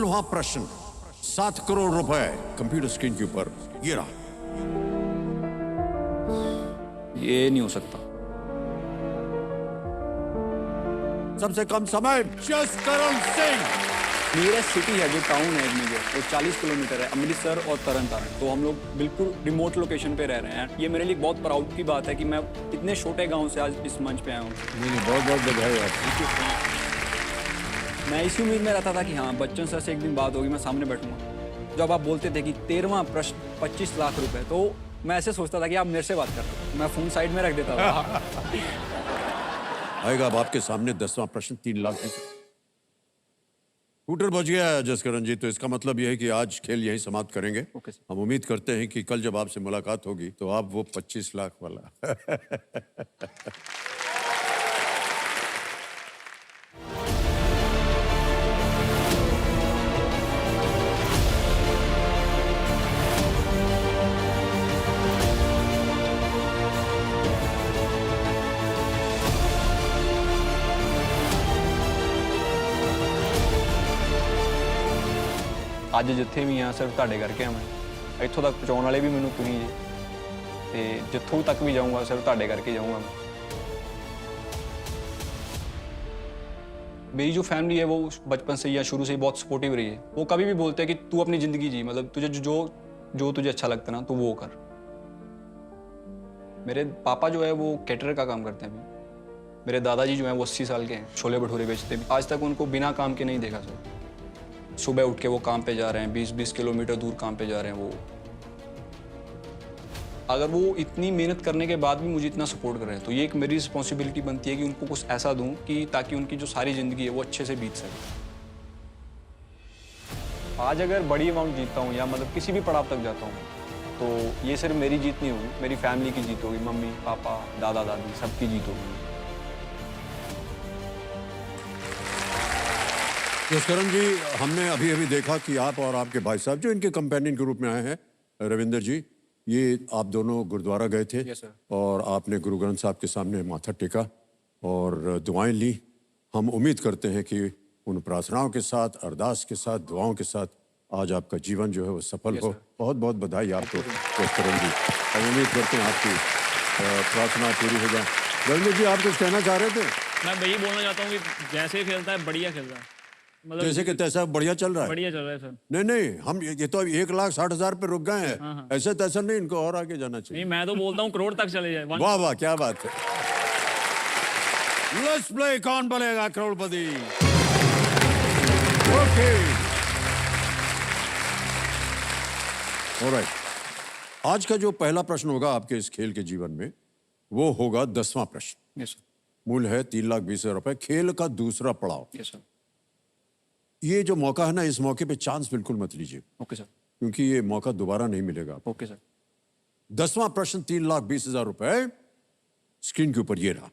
16वां प्रश्न, 7 करोड़ रुपए computer screen के ऊपर ये रहा। ये नहीं हो सकता। सबसे कम समय जसकरण सिंह। नियरेस्ट सिटी है जो टाउन है मेजर, वो 40 किलोमीटर है, अमृतसर और तरन तारण। तो हम लोग बिल्कुल रिमोट लोकेशन पे रह रहे हैं। ये मेरे लिए बहुत प्राउड की बात है कि मैं इतने छोटे गांव से आज इस मंच पे आया हूँ। बहुत बहुत बधाई आपको। मैं इसी उम्मीद में रहता था कि हाँ बच्चन सर से एक दिन बात होगी, मैं सामने बैठूंगा। जब आप बोलते थे कि 13वां प्रश्न 25 लाख रुपए, तो मैं ऐसे सोचता था कि आप मेरे से बात करते हो, मैं फोन साइड में रख देता था। आएगा अब आपके सामने 10वां प्रश्न, 3 लाख की। स्कूटर बच गया है जसकरण जी, तो इसका मतलब यह है कि आज खेल यहीं समाप्त करेंगे। हम उम्मीद करते हैं कि कल जब आपसे मुलाकात होगी तो आप वो 25 लाख वाला ਅੱਜ ਜਿੱਥੇ ਵੀ ਆ ਸਿਰਫ ਤੁਹਾਡੇ ਕਰਕੇ ਆ। ਮੈਂ ਇੱਥੋਂ ਤੱਕ ਪਹੁੰਚਾਉਣ ਵਾਲੇ ਵੀ ਮੈਨੂੰ ਤੁਸੀਂ ਜੀ, ਤੇ ਜਿੱਥੋਂ ਤੱਕ ਵੀ ਜਾਊਂਗਾ ਸਿਰਫ ਤੁਹਾਡੇ ਕਰਕੇ ਜਾਊंगा मैं। मेरी जो फैमिली है वो बचपन से या शुरू से ही बहुत सपोर्टिव रही है। वो कभी भी बोलते हैं कि तू अपनी ज़िंदगी जी, मतलब तुझे जो तुझे अच्छा लगता ना तू वो कर। मेरे पापा जो है वो कैटरर का काम करते हैं अभी। मेरे दादाजी जो हैं वो 80 साल के हैं, छोले भटूरे बेचते हैं। आज तक उनको बिना काम के नहीं देखा सर। सुबह उठ के वो काम पे जा रहे हैं, 20-20 किलोमीटर दूर काम पे जा रहे हैं वो। अगर वो इतनी मेहनत करने के बाद भी मुझे इतना सपोर्ट कर रहे हैं तो ये एक मेरी रिस्पॉन्सिबिलिटी बनती है कि उनको कुछ ऐसा दूं कि ताकि उनकी जो सारी ज़िंदगी है वो अच्छे से बीत सके। आज अगर बड़ी अमाउंट जीतता हूँ या मतलब किसी भी पड़ाव तक जाता हूँ तो ये सिर्फ मेरी जीत नहीं होगी, मेरी फैमिली की जीत होगी। मम्मी पापा दादा दादी सबकी जीत होगी। जसकरण जी, हमने अभी अभी देखा कि आप और आपके भाई साहब जो इनके कंपेनियन के रूप में आए हैं, रविंदर जी, ये आप दोनों गुरुद्वारा गए थे। Yes, sir. और आपने गुरु ग्रंथ साहब के सामने माथा टेका और दुआएं ली। हम उम्मीद करते हैं कि उन प्रार्थनाओं के साथ, अरदास के साथ, दुआओं के साथ आज आपका जीवन जो है वो सफल हो। बहुत बहुत बधाई आपको जसकरण जी। हम उम्मीद करते हैं आपकी प्रार्थना पूरी हो जाए। रविंदर जी, आप कुछ कहना चाह रहे थे? मैं वही बोलना चाहता हूँ कि जैसे खेलता है बढ़िया खेल रहा है, मतलब जैसे कि तैसा बढ़िया चल रहा है। बढ़िया चल रहा है सर। नहीं, हम ये तो 1,60,000 पे रुक गए हैं। ऐसे तैसा नहीं, इनको और आगे जाना चाहिए। नहीं, मैं तो बोलता हूँ करोड़ तक चले जाए। वाह वाह, क्या बात है। लेट्स प्ले कौन बनेगा करोड़पति। Okay, alright. आज का जो पहला प्रश्न होगा आपके इस खेल के जीवन में वो होगा 10वां प्रश्न। Yes sir. मूल है 3,20,000 रुपए। खेल का दूसरा पड़ाव। Yes sir. ये जो मौका है ना, इस मौके पे चांस बिल्कुल मत लीजिए, ओके सर। क्योंकि ये मौका दोबारा नहीं मिलेगा। Okay sir. 10वां प्रश्न, 3,20,000 रुपए स्क्रीन के ऊपर ये रहा।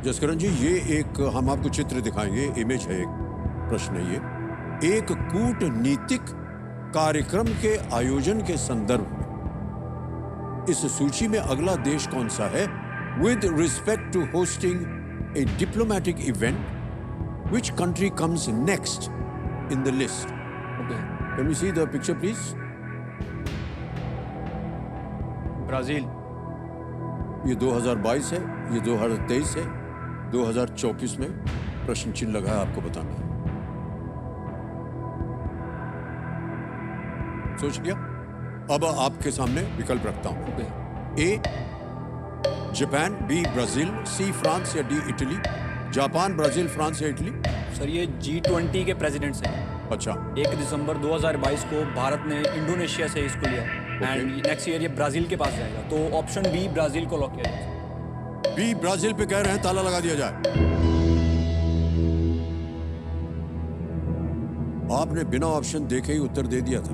जसकरण जी, ये एक हम आपको चित्र दिखाएंगे, इमेज है, एक प्रश्न है ये। एक कूटनीतिक कार्यक्रम के आयोजन के संदर्भ में इस सूची में अगला देश कौन सा है? With respect to hosting a diplomatic event, which country comes next in the list? Okay. Can we see the picture, please? Brazil. ये 2022 है, ये 2023 है, 2024 में प्रश्न चिन्ह लगा है, आपको बताना है। सोच लिया? अब आपके सामने विकल्प रखता हूं। Okay. A Japan, B Brazil, C France या D Italy. Japan, Brazil, France या इटली? सर ये G20 के प्रेसिडेंट्स हैं। अच्छा। 1 दिसंबर 2022 को भारत ने इंडोनेशिया से इसको लिया एंड नेक्स्ट ईयर ये ब्राजील के पास जाएगा। तो ऑप्शन बी ब्राजील को लॉक किया जाए। बी ब्राजील पे कह रहे हैं, ताला लगा दिया जाए। आपने बिना ऑप्शन देखे ही उत्तर दे दिया था।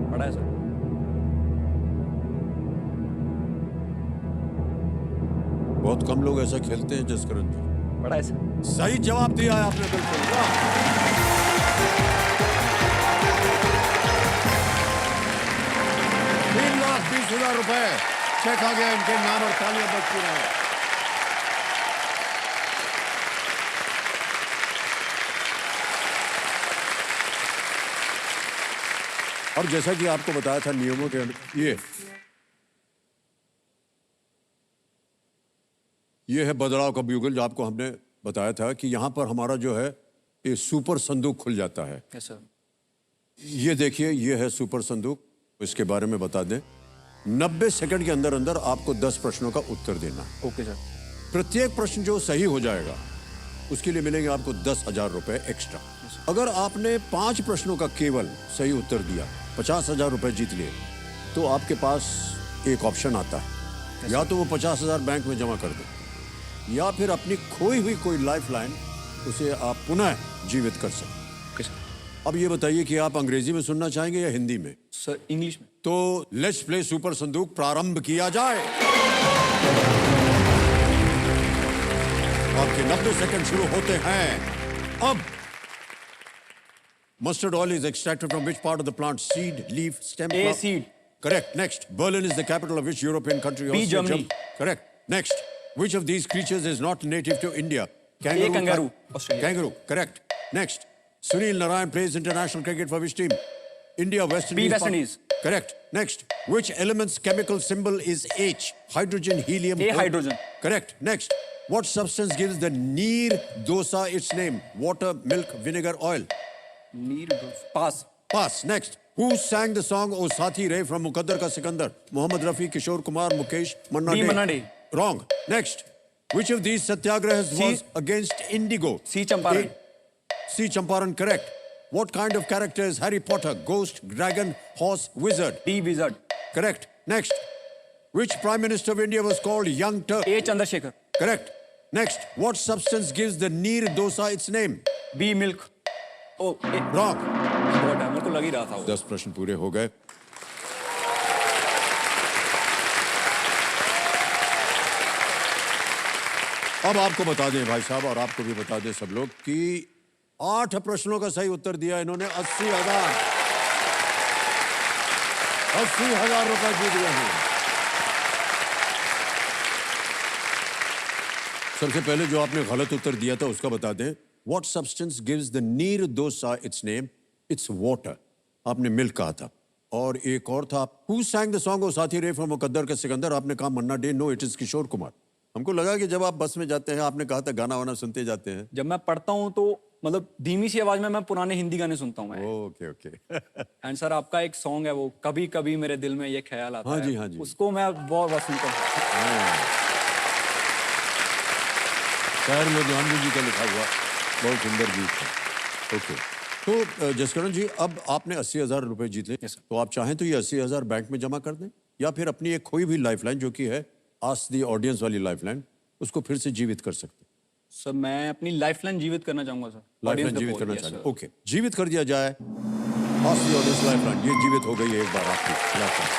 पढ़ा है सर। बहुत कम लोग ऐसा खेलते हैं जसकरण जी। पढ़ा है सर। सही जवाब दिया है आपने, बिल्कुल। 3,20,000 रुपए चेक आ गया इनके नाम और तालियां बजती रहे। और जैसा कि आपको बताया था नियमों के ये है बदलाव का ब्यूगल, जो आपको हमने बताया था कि यहाँ पर हमारा जो है ये सुपर संदूक खुल जाता है। Yes sir. ये देखिए, ये है सुपर संदूक, इसके बारे में बता दें। 90 सेकंड के अंदर अंदर आपको 10 प्रश्नों का उत्तर देना है। Okay sir. प्रत्येक प्रश्न जो सही हो जाएगा उसके लिए मिलेंगे आपको 10,000 रुपए एक्स्ट्रा। अगर आपने 5 प्रश्नों का केवल सही उत्तर दिया, 50,000 रुपए जीत लिए, तो आपके पास एक ऑप्शन आता है, या तो वो 50,000 बैंक में जमा कर दो, या फिर अपनी खोई हुई कोई लाइफलाइन उसे आप पुनः जीवित कर सकते। अब ये बताइए कि आप अंग्रेजी में सुनना चाहेंगे या हिंदी में? सर इंग्लिश में। तो लेट्स प्ले सुपर संदूक प्रारंभ किया जाए। आपके 90 सेकंड शुरू होते हैं अब। Mustard oil is extracted from which part of the plant? Seed, leaf, stem? A seed. Correct. Next, Berlin is the capital of which European country? B Germany. Correct. Next, which of these creatures is not native to India? Kangaroo. Australia. Kangaroo. Correct. Next, Sunil Narayan plays international cricket for which team? India, West Indies. West Indies. Correct. Next, which element's chemical symbol is H? Hydrogen, helium. A hydrogen. Correct. Next, what substance gives the neer dosa its name? Water, milk, vinegar, oil. Pass. Pass. Next, who sang the song "O Saathi Re" from Muqaddar Ka Sikandar? Mohammed Rafi, Kishore Kumar, Mukesh, Manna B. Dey. Manna Dey. Wrong. Next, which of these satyagrahas was against indigo? C. Champaran. C. Champaran. Correct. What kind of character is Harry Potter? Ghost, dragon, horse, wizard? D. Wizard. Correct. Next, which prime minister of India was called Young Turk? A. Chandrasekhar. Correct. Next, what substance gives the neer dosa its name? B. Milk. Oh, A. Wrong. बहुत है, मेरे को लग ही रहा था वो। 10 प्रश्न पूरे हो गए। अब आपको बता दें भाई साहब, और आपको भी बता दें सब लोग, कि 8 प्रश्नों का सही उत्तर दिया इन्होंने। 80,000 रुपए जीत गए हैं। सबसे पहले जो आपने गलत उत्तर दिया था उसका बता दें। What substance gives the neer dosa its name? It's water. आपने मिल्क कहा था। और एक और था, Who sang the song "O Saathi Re" from मुकद्दर का सिकंदर? आपने कहा मन्ना day. No, it is Kishore Kumar. हमको लगा कि जब आप बस में जाते हैं, आपने कहा था गाना वाना सुनते जाते हैं। जब मैं पढ़ता हूँ तो मतलब धीमी सी आवाज में मैं पुराने हिंदी गाने सुनता हूँ मैं। Okay okay. एंड सर आपका एक सॉन्ग है वो, कभी कभी मेरे दिल में ये ख्याल आता हाँ है। जी, हाँ जी। उसको मैं बहुत बहुत सुनता हूँ। शायर में गांधी जी का लिखा हुआ बहुत सुंदर गीत है। ओके, तो जसकरण जी, अब आपने 80,000 रुपए जीत ले। तो आप चाहें तो ये 80,000 बैंक में जमा कर दें, या फिर अपनी एक खोई हुई लाइफलाइन जो कि है आस्क द ऑडियंस वाली लाइफलाइन, उसको फिर से जीवित कर सकते हैं। सर मैं अपनी लाइफलाइन जीवित करना चाहूंगा सर। लाइफलाइन जीवित करना चाहिए। ओके, जीवित कर दिया जाए। आस्क द ऑडियंस लाइफलाइन, ये जीवित हो गई है एक बार आपकी लाइफलाइन।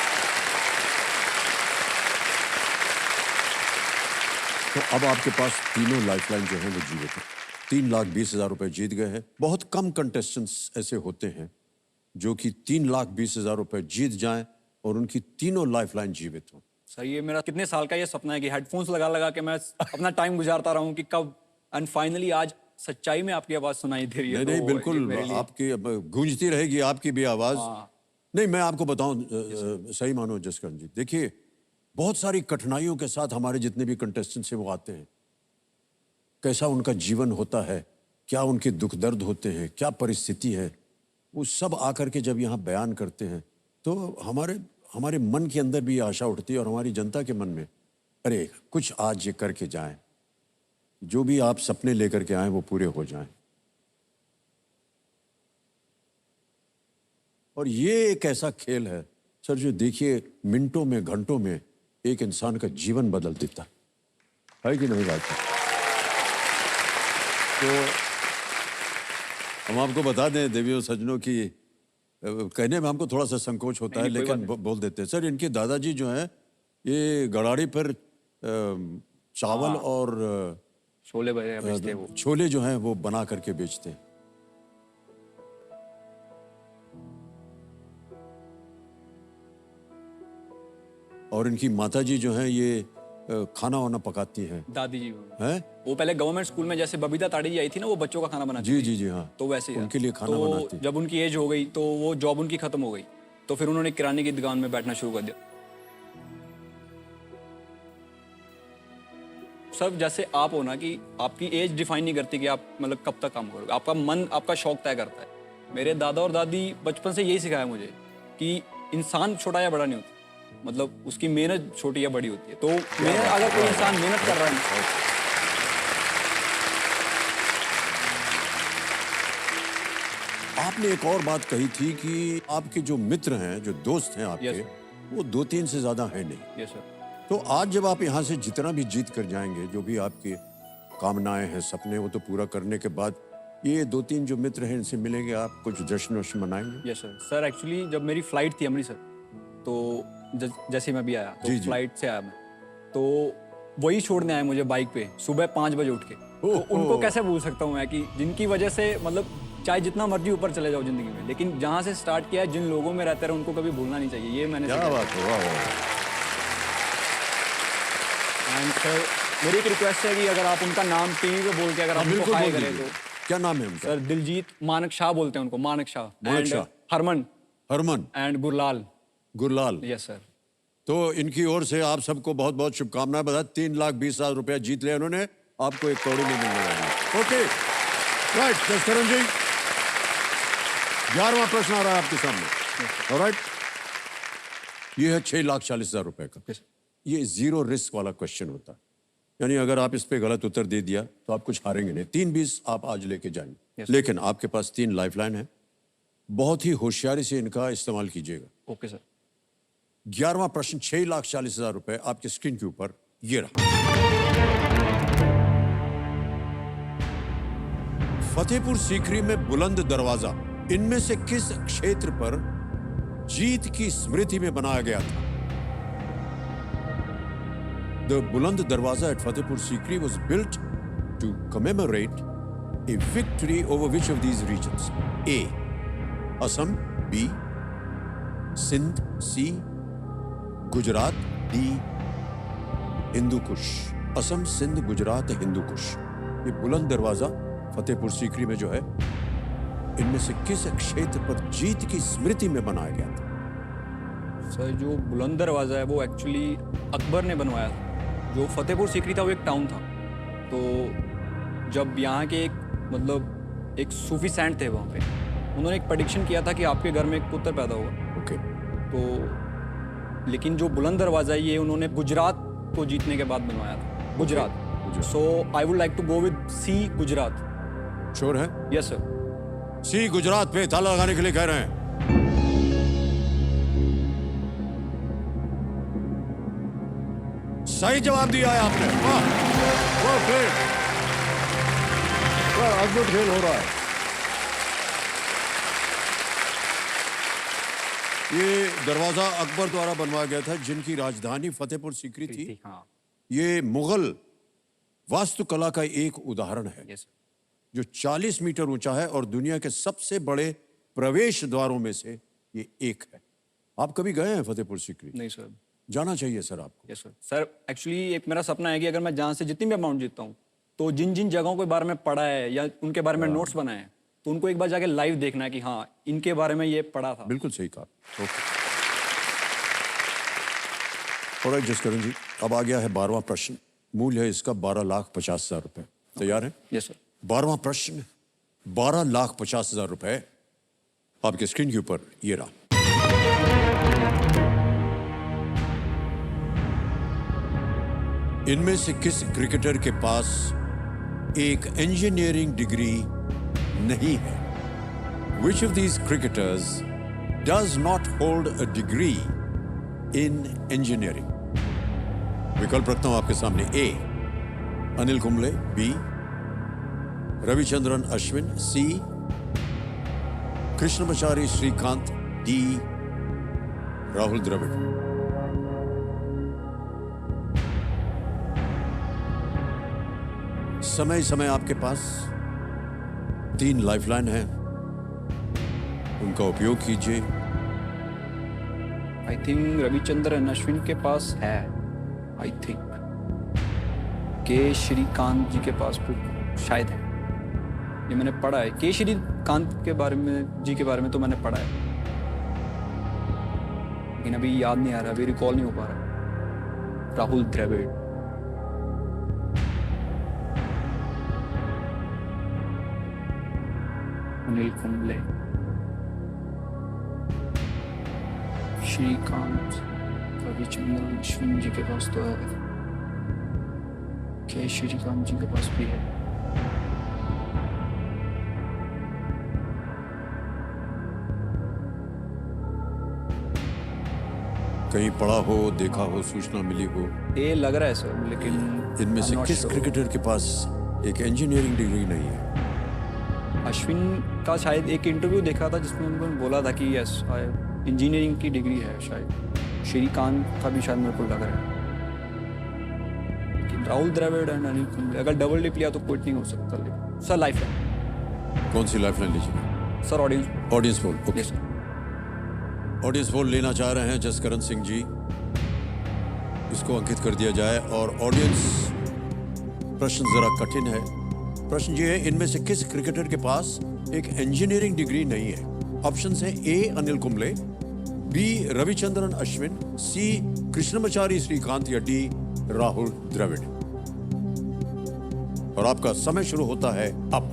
तो अब आपके पास तीनों लाइफलाइन जो है वो जीवित है। 3,20,000 रुपए जीत गए हैं। बहुत कम कंटेस्टेंट्स ऐसे होते हैं जो कि 3,20,000 रुपए जीत जाएं और उनकी तीनों लाइफलाइन जीवित हो। सर ये मेरा कितने साल का ये सपना है कि हेडफोन्स लगा लगा के मैं अपना टाइम गुजारता रहा हूँ कि कब, एंड फाइनली आज सच्चाई में आपकी आवाज सुनाई दे रही है। नहीं, तो बिल्कुल आपकी गूंजती रहेगी आपकी भी आवाज। नहीं, मैं आपको बताऊं, सही मानो जसकरण जी, देखिए बहुत सारी कठिनाइयों के साथ हमारे जितने भी कंटेस्टेंट्स हैं वो आते हैं। कैसा उनका जीवन होता है, क्या उनके दुख दर्द होते हैं, क्या परिस्थिति है, वो सब आकर के जब यहाँ बयान करते हैं तो हमारे मन के अंदर भी आशा उठती है, और हमारी जनता के मन में, अरे कुछ आज ये करके जाएं, जो भी आप सपने लेकर के आए वो पूरे हो जाएं। और ये एक ऐसा खेल है सर जो देखिए मिनटों में, घंटों में एक इंसान का जीवन बदल देता है कि नहीं बात है? तो हम आपको बता दें देवियों सज्जनों की, कहने में हमको थोड़ा सा संकोच होता है, लेकिन बोल देते हैं। सर इनके दादाजी जो हैं ये गड़ाड़ी पर चावल और छोले बेचते हैं वो। छोले जो हैं वो बना करके बेचते हैं। और इनकी माताजी जो हैं ये खाना वाना पकाती हैं। दादी जी हैं? वो पहले गवर्नमेंट स्कूल में जैसे बबीता ताड़ी जी आई थी ना, वो बच्चों का खाना बनाती जी थी। जी जी हाँ, तो वैसे ही उनके लिए खाना तो बनाती। जब उनकी एज हो गई तो वो जॉब उनकी खत्म हो गई, तो फिर उन्होंने किराने की दुकान में बैठना शुरू कर दिया। सर जैसे आप हो ना कि आपकी एज डिफाइन नहीं करती कि आप मतलब कब तक काम करोगे, आपका मन आपका शौक तय करता है। मेरे दादा और दादी बचपन से यही सिखाया मुझे कि इंसान छोटा या बड़ा नहीं होता, मतलब उसकी मेहनत छोटी या बड़ी होती है। तो मेहनत अगर कोई इंसान मेहनत कर रहा है, आपने एक और बात कही थी कि आपके जो मित्र हैं, जो दोस्त हैं आपके, Yes, वो 2-3 से ज्यादा है नहीं। Yes sir. तो आज जब आप यहाँ से जितना भी जीत कर जाएंगे, जो भी आपकी कामनाएं हैं, सपने, वो तो पूरा करने के बाद ये 2-3 जो मित्र हैं इनसे मिलेंगे, आप कुछ जश्न वश्न मनाएंगे? Yes sir. सर एक्चुअली जब मेरी फ्लाइट थी अमृतसर, तो जैसे मैं भी आया तो जी, जी। फ्लाइट से आया मैं, तो वही छोड़ने आए मुझे बाइक पे सुबह 5 बजे उठ के। तो उनको कैसे भूल सकता हूँ मैं कि जिनकी वजह से मतलब चाहे जितना मर्जी ऊपर चले जाओ जिंदगी में, लेकिन जहाँ से स्टार्ट किया है, जिन लोगों में रहते रहे उनको कभी भूलना नहीं चाहिए। ये मैंने क्या बात है, वाह वाह। एंड सर मेरी एक रिक्वेस्ट है कि अगर आप उनका नाम टीवी पे बोल के अगर आप उनको बिल्कुल हाई बोल करें दीजिए। तो। क्या नाम है उनका? सर दिलजीत मानक शाह बोलते हैं उनको, मानक Shah. Manak And Shah. Harman Harman and Gurlal. Gurlal. Yes sir. तो इनकी ओर से आप सबको बहुत बहुत शुभकामनाएं। बता 3,20,000 रुपया जीत लिया उन्होंने, आपको 1 करोड़ में मिलने वाला है। ओके राइट जसकरण जी, 11वां प्रश्न आ रहा है आपके सामने। ऑलराइट, ये है 6,40,000 रुपए का। Yes. ये 0 रिस्क वाला क्वेश्चन होता है, यानी अगर आप इस पे गलत उत्तर दे दिया तो आप कुछ हारेंगे नहीं। 3-20 आप आज लेके जाएंगे। Yes. लेकिन आपके पास 3 लाइफलाइन है, बहुत ही होशियारी से इनका इस्तेमाल कीजिएगा। Okay sir. 11वां प्रश्न 6,40,000 रुपए आपके स्क्रीन के ऊपर ये रहा। फतेहपुर सीकरी में बुलंद दरवाजा इनमें से किस क्षेत्र पर जीत की स्मृति में बनाया गया था? The Buland Darwaza at Fatehpur Sikri was built to commemorate a victory over which of these regions? A. Assam. B. Sindh. C. Gujarat. D. Hindu Kush. Assam, Sindh, Gujarat, Hindu Kush. ये बुलंद दरवाजा फतेहपुर सीकरी में जो है, इनमें से किस क्षेत्र पर जीत की स्मृति में बनाया गया था? सर जो बुलंद दरवाज़ा है वो एक्चुअली अकबर ने बनवाया था। जो फतेहपुर सीकरी था वो एक टाउन था। तो जब यहाँ के एक सूफी सैंट थे वहाँ पे, उन्होंने एक प्रेडिक्शन किया था कि आपके घर में एक पुत्र पैदा होगा। ओके। तो लेकिन जो बुलंद दरवाज़ा है ये उन्होंने गुजरात को जीतने के बाद बनवाया था। Gujarat. So I would like to go with C, Gujarat. Sure है? Yes sir. सी, गुजरात पे ताला लगाने के लिए कह रहे हैं। सही जवाब दिया है आपने। वाह, वाह, ग्रेट। वाह, अद्भुत खेल हो रहा है। ये दरवाजा अकबर द्वारा बनवाया गया था, जिनकी राजधानी फतेहपुर सीकरी थी। हाँ। ये मुगल वास्तुकला का एक उदाहरण है, यस सर। जो 40 मीटर ऊंचा है और दुनिया के सबसे बड़े प्रवेश द्वारों में से ये एक है। आप कभी गए हैं फतेहपुर सीकरी? नहीं सर। जाना चाहिए सर आपको। Yes sir. सर एक्चुअली एक मेरा सपना है कि अगर मैं जहाँ से जितनी भी अमाउंट जीतता हूँ, तो जिन जिन जगहों के बारे में पढ़ा है या उनके बारे में नोट्स बनाए हैं, तो उनको एक बार जाके लाइव देखना है कि हाँ इनके बारे में ये पढ़ा था। बिल्कुल सही कहा। ओके, ऑलराइट जसकरण जी, अब आ गया है 12वां प्रश्न। मूल्य है इसका 12,50,000 रुपए। तैयार है? Yes sir. 12वां प्रश्न 12,50,000 रुपए आपके स्क्रीन के ऊपर ये रहा। इनमें से किस क्रिकेटर के पास एक इंजीनियरिंग डिग्री नहीं है? Which of these cricketers does not hold a degree in engineering? विकल्प रखता हूं आपके सामने। ए. अनिल कुंबले। बी. रविचंद्रन अश्विन। सी. कृष्णमचारी श्रीकांत। डी. राहुल द्रविड़। समय आपके पास 3 लाइफलाइन है, उनका उपयोग कीजिए। आई थिंक रविचंद्रन अश्विन के पास है। आई थिंक के श्रीकांत जी के पास भी शायद है, ये मैंने पढ़ा है। के श्रीकांत के बारे में तो मैंने पढ़ा है। लेकिन अभी याद नहीं आ रहा, अभी रिकॉल नहीं हो पा रहा। राहुल द्रविड़, अनिल कुंबले, श्रीकांत, रविचंद्रन अश्विन जी के पास तो है, के श्रीकांत जी के पास भी है। कहीं पढ़ा हो, देखा हो, सूचना मिली हो? ये लग रहा है सर, लेकिन इनमें से I'm not किस sure। क्रिकेटर के पास एक इंजीनियरिंग डिग्री नहीं है? अश्विन का शायद एक इंटरव्यू देखा था जिसमें उन्होंने बोला था कि यस इंजीनियरिंग की डिग्री है शायद। श्रीकांत का भी शायद मेरे को लग रहा है। कि राहुल द्रविड़ एंड अनिल कुंबले अगर डबल डिप लिया तो क्विट नहीं हो सकता। लेकिन सर लाइफ लाइन, कौन सी लाइफ लाइन लीजिए? Sir audience. Audience poll. Okay, yes sir. Audience poll लेना चाह रहे हैं जसकरण सिंह जी। इसको अंकित कर दिया जाए। और ऑडियंस, प्रश्न जरा कठिन है। प्रश्न ये है, इनमें से किस क्रिकेटर के पास एक इंजीनियरिंग डिग्री नहीं है? ऑप्शन है ए अनिल कुंबले, बी रविचंद्रन अश्विन, सी कृष्णमाचारी श्रीकांत या डी राहुल द्रविड़। और आपका समय शुरू होता है अब।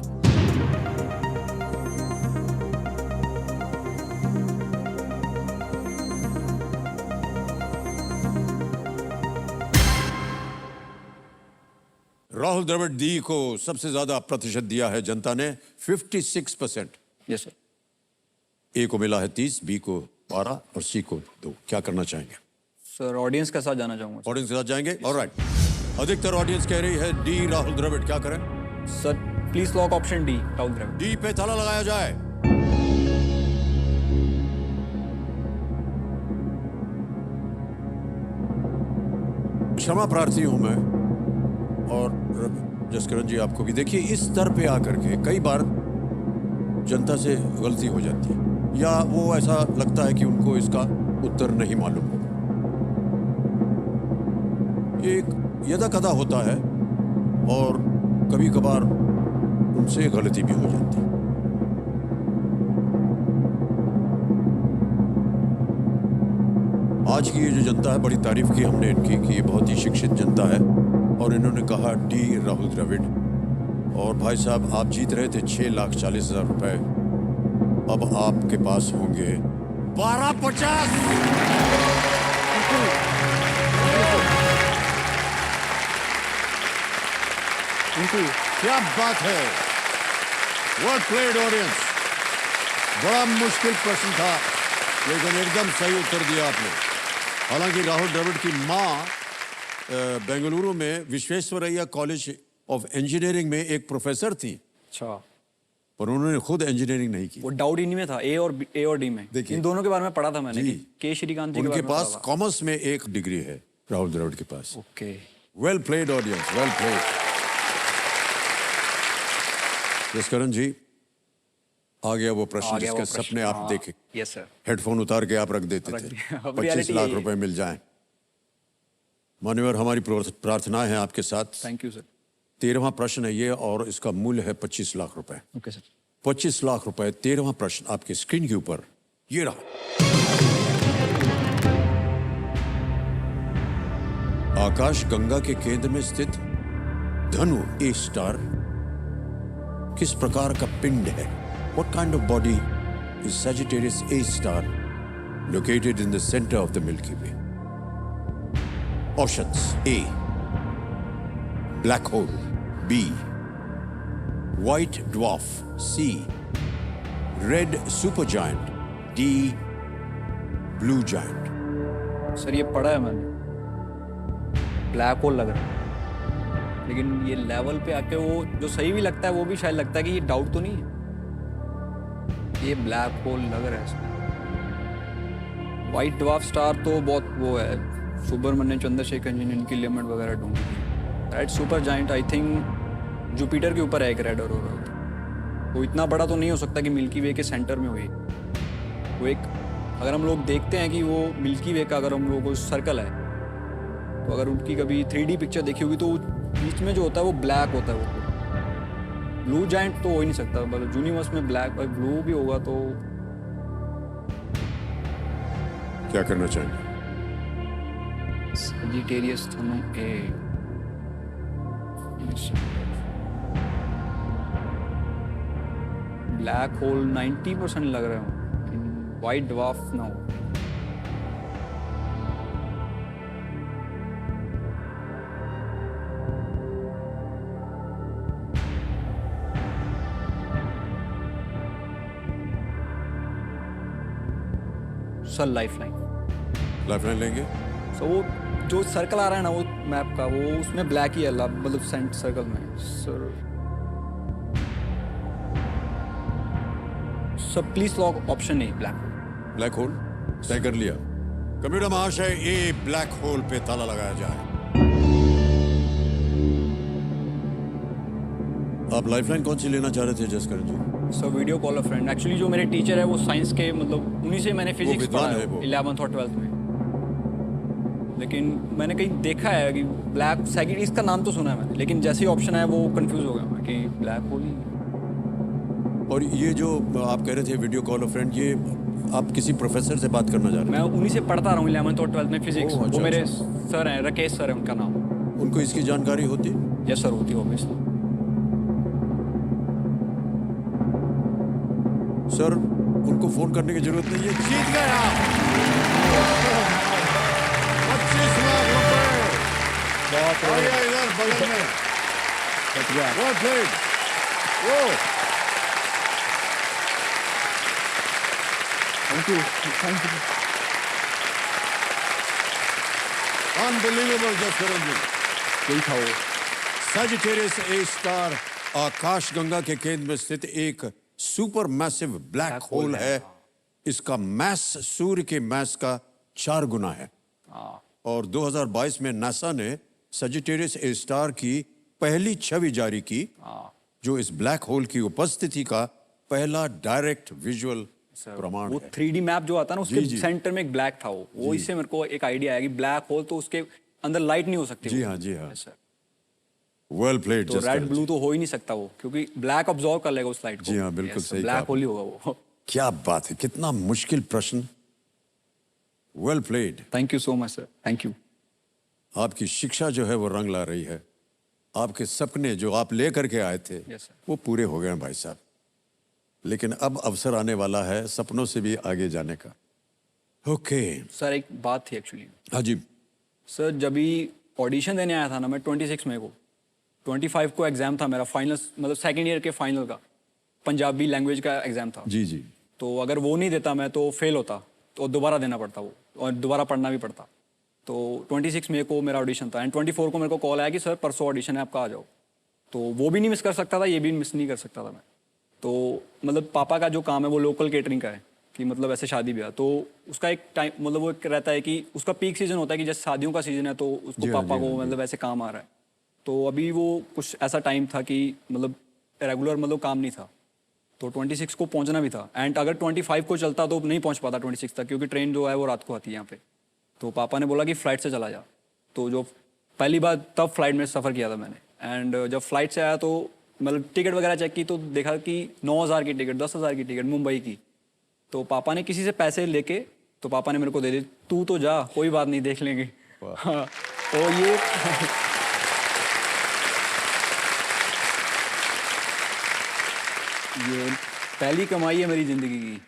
राहुल द्रविड़ डी को सबसे ज्यादा प्रतिशत दिया है जनता ने, 56%। Yes sir. ए को मिला है 30, बी को 12 और सी को 2। क्या करना चाहेंगे? सर ऑडियंस के साथ जाना चाहूँगा ऑडियंस के साथ जाएंगे? ऑलराइट। अधिकतर ऑडियंस कह रही है डी राहुल द्रविड़। क्या करें? Sir please lock option D Rahul Dravid. D पे ताला लगाया जाए। क्षमा प्रार्थी हूं मैं और जसकरण जी आपको भी। देखिए, इस स्तर पे आकर के कई बार जनता से गलती हो जाती है या वो ऐसा लगता है कि उनको इसका उत्तर नहीं मालूम होगा। ये एक यदा कदा होता है और कभी कभार उनसे गलती भी हो जाती है। आज की ये जो जनता है, बड़ी तारीफ की हमने इनकी कि ये बहुत ही शिक्षित जनता है और इन्होंने कहा डी राहुल द्रविड़। और भाई साहब, आप जीत रहे थे 6,40,000 रुपए। अब आपके पास होंगे 12,50। क्या बात है! Well played audience. बड़ा मुश्किल प्रश्न था लेकिन एकदम सही उत्तर दिया आपने। हालांकि राहुल द्रविड़ की माँ बेंगलुरु में विश्वेश्वरैया कॉलेज ऑफ इंजीनियरिंग में एक प्रोफेसर थी, अच्छा, पर उन्होंने खुद इंजीनियरिंग नहीं की। वो डाउट इन्हीं में था, ए और डी में। देखिए, इन दोनों के बारे में पढ़ा था मैंने जी। कि के श्रीकांत जी के उनके बारे में पास पढ़ा था। कॉमर्स में एक डिग्री है राहुल द्रविड़ के पास। Okay, well played audience, well played. Jaskaran ji, आ गया वो प्रश्न आ गया वो जिसके प्रश्न, सपने आप हाँ। देखे। Yes sir. हेडफोन उतार के आप रख देते रख थे, दिया। अब 25 reality लाख यही है। रुपए मिल जाएं। मान्यवर, हमारी प्रार्थना है आपके साथ। Thank you sir. 13वां प्रश्न है ये और इसका मूल्य है 25 लाख रुपए। Okay sir. 25 लाख रुपए। 13वां प्रश्न आपके स्क्रीन के ऊपर ये रहा। आकाश गंगा के केंद्र में स्थित धनु ए स्टार किस प्रकार का पिंड है? What kind of body is Sagittarius A star located in the center of the Milky Way? Options: A, black hole, B, white dwarf, C, red supergiant, D, blue giant. Sir ये पढ़ा है मैंने, black hole लग रहा है, लेकिन ये level पे आके वो जो सही भी लगता है वो भी शायद लगता है कि ये डाउट तो नहीं है। ये ब्लैक होल लग रहा है सर। व्हाइट ड्वार्फ स्टार तो बहुत वो है, सुब्रमण्यम चंद्रशेखर जी ने इनकी लिमिट वगैरह ढूंढी थी। Red super giant I think Jupiter के ऊपर है एक रेड ऑरोरा। वो इतना बड़ा तो नहीं हो सकता कि मिल्की वे के सेंटर में हुई। वो एक, अगर हम लोग देखते हैं कि वो मिल्की वे का अगर हम लोगों को सर्कल है, तो अगर उनकी कभी 3D पिक्चर देखी होगी तो बीच में जो होता है वो ब्लैक होता है। वो ब्लू जाइंट तो हो ही नहीं सकता, मतलब यूनिवर्स में ब्लैक और ब्लू भी होगा तो क्या करना चाहेंगे? सजिटेरियस थनम ए ब्लैक होल 90% लग रहे हो, वाइट ड्वार्फ ना हो। Sir lifeline. लाइफलाइन लेंगे? सो वो जो सर्कल आ रहा है ना वो मैप का, वो उसमें ब्लैक ही है, मतलब सेंट सर्कल में। Sir please lock option A black. Black hole तय कर लिया। कंप्यूटर महाशय, ए ब्लैक होल पे ताला लगाया जाए। आप लाइफलाइन कौन सी लेना चाह रहे थे Jaskaran ji? Sir video call a friend. Actually जो मेरे टीचर है वो साइंस के, मतलब उन्हीं से मैंने फिजिक्स विद्वान पढ़ा है वो। है 11th और 12th में। लेकिन मैंने कहीं देखा है कि ब्लैक सेकंड, इसका नाम तो सुना है मैंने, लेकिन जैसे ही ऑप्शन आया वो कंफ्यूज हो गया मैं कि ब्लैक होल ही। और ये जो आप कह रहे थे वीडियो कॉल ऑफ फ्रेंड, ये आप किसी प्रोफेसर से बात करना चाह रहे मैं उन्हीं से पढ़ता रहा हूँ 11th और 12th में फिजिक्स। ओह, अच्छा, वो मेरे अच्छा। सर हैं, राकेश सर है उनका नाम। थे? उनको इसकी जानकारी होती? यस सर, होती ऑब्वियसली। सर उनको फोन करने की जरूरत नहीं है। जीत गया 25 लाख रुपए। आइए इधर बगल में। Well played. Whoa. Thank you. Unbelievable, Jaskaran ji. यही था वो। सजिटेरियस ए स्टार आकाश गंगा के केंद्र में स्थित एक सुपर मैसिव ब्लैक होल है। इसका मैस सूर्य के मैस का 4 गुना है। और 2022 में नासा ने सजिटेरियस ए स्टार की पहली छवि जारी की, जो इस ब्लैक होल की उपस्थिति का पहला डायरेक्ट विजुअल प्रमाण वो है। 3D मैप जो आता है ना, उसके जी। सेंटर में एक ब्लैक था। वो इससे मेरे को एक आइडिया आया कि ब्लैक होल तो उसके अंदर लाइट नहीं हो सकती। जी हाँ, जी हाँ। Yes, sir। वेल प्लेड तो रेड ब्लू तो हो ही नहीं सकता वो, क्योंकि ब्लैक ऑब्जॉर्व कर लेगा उस लाइट को। जी हाँ, बिल्कुल सही कहा ब्लैक होल ही होगा वो। क्या बात है, कितना मुश्किल प्रश्न। Well played. Thank you so much sir, thank you. आपकी शिक्षा जो है वो रंग ला रही है। आपके सपने जो आप लेकर के आए थे Yes, sir। वो पूरे हो गए हैं भाई साहब। लेकिन अब अवसर आने वाला है सपनों से भी आगे जाने का। ओके सर एक बात थी एक्चुअली। हाँ जी। सर जब भी ऑडिशन देने आया था ना मैं 26 मई को, 25 को एग्जाम था मेरा फाइनल, मतलब सेकेंड ईयर के फाइनल का पंजाबी लैंग्वेज का एग्जाम था। जी जी। तो अगर वो नहीं देता मैं तो फेल होता, तो दोबारा देना पड़ता वो, और दोबारा पढ़ना भी पड़ता। तो 26 मई को मेरा ऑडिशन था एंड 24 को मेरे को कॉल आया कि सर परसों ऑडिशन है आपका, आ जाओ। तो वो भी नहीं मिस कर सकता था, ये भी मिस नहीं कर सकता था मैं। तो मतलब पापा का जो काम है वो लोकल केटरिंग का है, कि मतलब ऐसे शादी ब्याह, तो उसका एक टाइम, मतलब वो एक रहता है कि उसका पीक सीजन होता है कि जैसे शादियों का सीजन है तो उसको जी हाँ, पापा जी को हाँ, मतलब ऐसे काम आ रहा है। तो अभी वो कुछ ऐसा टाइम था कि मतलब रेगुलर मतलब काम नहीं था, तो 26 को पहुंचना भी था। एंड अगर 25 को चलता तो नहीं पहुंच पाता 26 तक, क्योंकि ट्रेन जो है वो रात को आती है यहाँ पे। तो पापा ने बोला कि फ़्लाइट से चला जा। तो जो पहली बार तब फ्लाइट में सफ़र किया था मैंने। एंड जब फ्लाइट से आया तो मतलब टिकट वगैरह चेक की तो देखा कि 9,000 की टिकट, 10,000 की टिकट मुंबई की। तो पापा ने किसी से पैसे लेके, तो पापा ने मेरे को दे दी, तू तो जा, कोई बात नहीं, देख लेंगे। हाँ, तो ये ये पहली कमाई है मेरी ज़िंदगी की।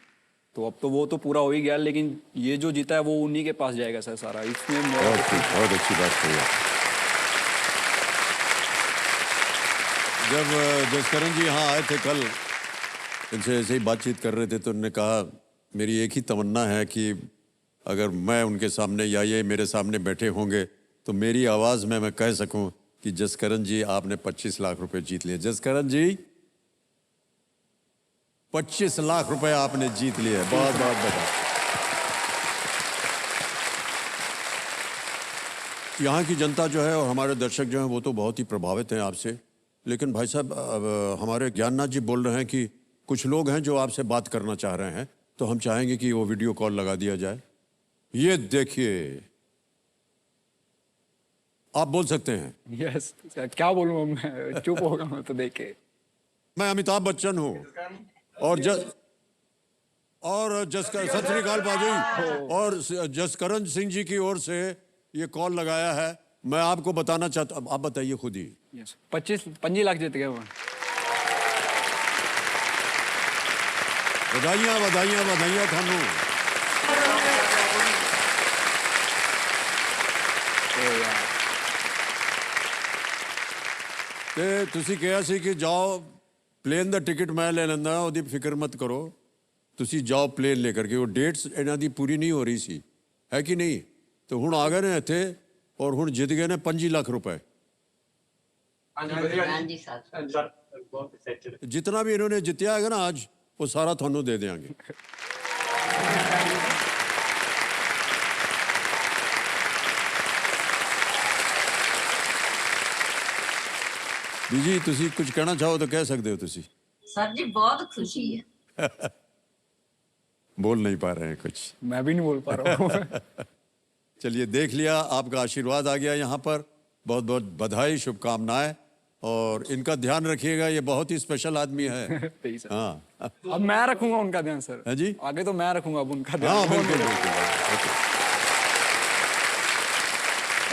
तो अब तो वो तो पूरा हो ही गया, लेकिन ये जो जीता है वो उन्हीं के पास जाएगा सर सारा। इसमें मेरा बहुत अच्छी बात कही आप। जब जसकरण जी यहाँ आए थे कल, इनसे ऐसे ही बातचीत कर रहे थे तो उन्होंने कहा मेरी एक ही तमन्ना है कि अगर मैं उनके सामने या ये मेरे सामने बैठे होंगे तो मेरी आवाज़ में मैं कह सकूं कि जसकरण जी आपने 25 लाख रुपए जीत लिए। जसकरण जी 25 लाख रुपए आपने जीत लिए। बहुत बहुत बधाई। यहाँ की जनता जो है और हमारे दर्शक जो हैं वो तो बहुत ही प्रभावित हैं आपसे। लेकिन भाई साहब हमारे ज्ञाननाथ जी बोल रहे हैं कि कुछ लोग हैं जो आपसे बात करना चाह रहे हैं, तो हम चाहेंगे कि वो वीडियो कॉल लगा दिया जाए। ये देखिए, आप बोल सकते हैं। यस क्या बोलूँ मैं, चुप होगा मैं तो देख के। मैं अमिताभ बच्चन हूँ और सत श्री अकाल बाजी। और जसकरण सिंह जी की ओर से ये कॉल लगाया है। मैं आपको बताना चाहता हूँ, आप बताइए खुद ही। 25 लाख जीत गए वो। बधाइयाँ बधाइयाँ बधाइयाँ थानू। ਤੇ ਤੁਸੀਂ ਕਿਹਾ ਸੀ ਕਿ ਜਾਓ ਪਲੇਨ ਦਾ ਟਿਕਟ ਮੈਂ ਲੈ ਲੈਂਦਾ, ਉਹਦੀ ਫਿਕਰ ਮਤ ਕਰੋ, ਤੁਸੀਂ ਜਾਓ ਪਲੇਨ ਲੈ ਕਰਕੇ। ਉਹ ਡੇਟਸ ਇਹਨਾਂ ਦੀ ਪੂਰੀ ਨਹੀਂ ਹੋ ਰਹੀ ਸੀ, ਹੈ ਕਿ ਨਹੀਂ? ਤੇ ਹੁਣ ਆ ਗਏ ਨੇ ਇੱਥੇ ਔਰ ਹੁਣ ਜਿੱਤ ਗਏ ਨੇ 25 ਲੱਖ ਰੁਪਏ। ਹਾਂਜੀ ਸਰ। जितना भी इन्होंने जितया है ना आज, वो सारा थानू दे देंगे। बीजी तुसी कुछ कहना चाहो तो कह सकते हो। तुसी सर जी बहुत खुशी है। बोल नहीं पा रहे हैं कुछ। मैं भी नहीं बोल पा रहा हूँ। चलिए देख लिया, आपका आशीर्वाद आ गया यहाँ पर। बहुत बहुत बधाई, शुभकामनाएं। और इनका ध्यान रखिएगा, ये बहुत ही स्पेशल आदमी है। सही सर। हाँ अब मैं रखूंगा उनका ध्यान सर। है जी। आगे तो मैं रखूंगा अब उनका ध्यान। हाँ बिल्कुल बिल्कुल। ओके।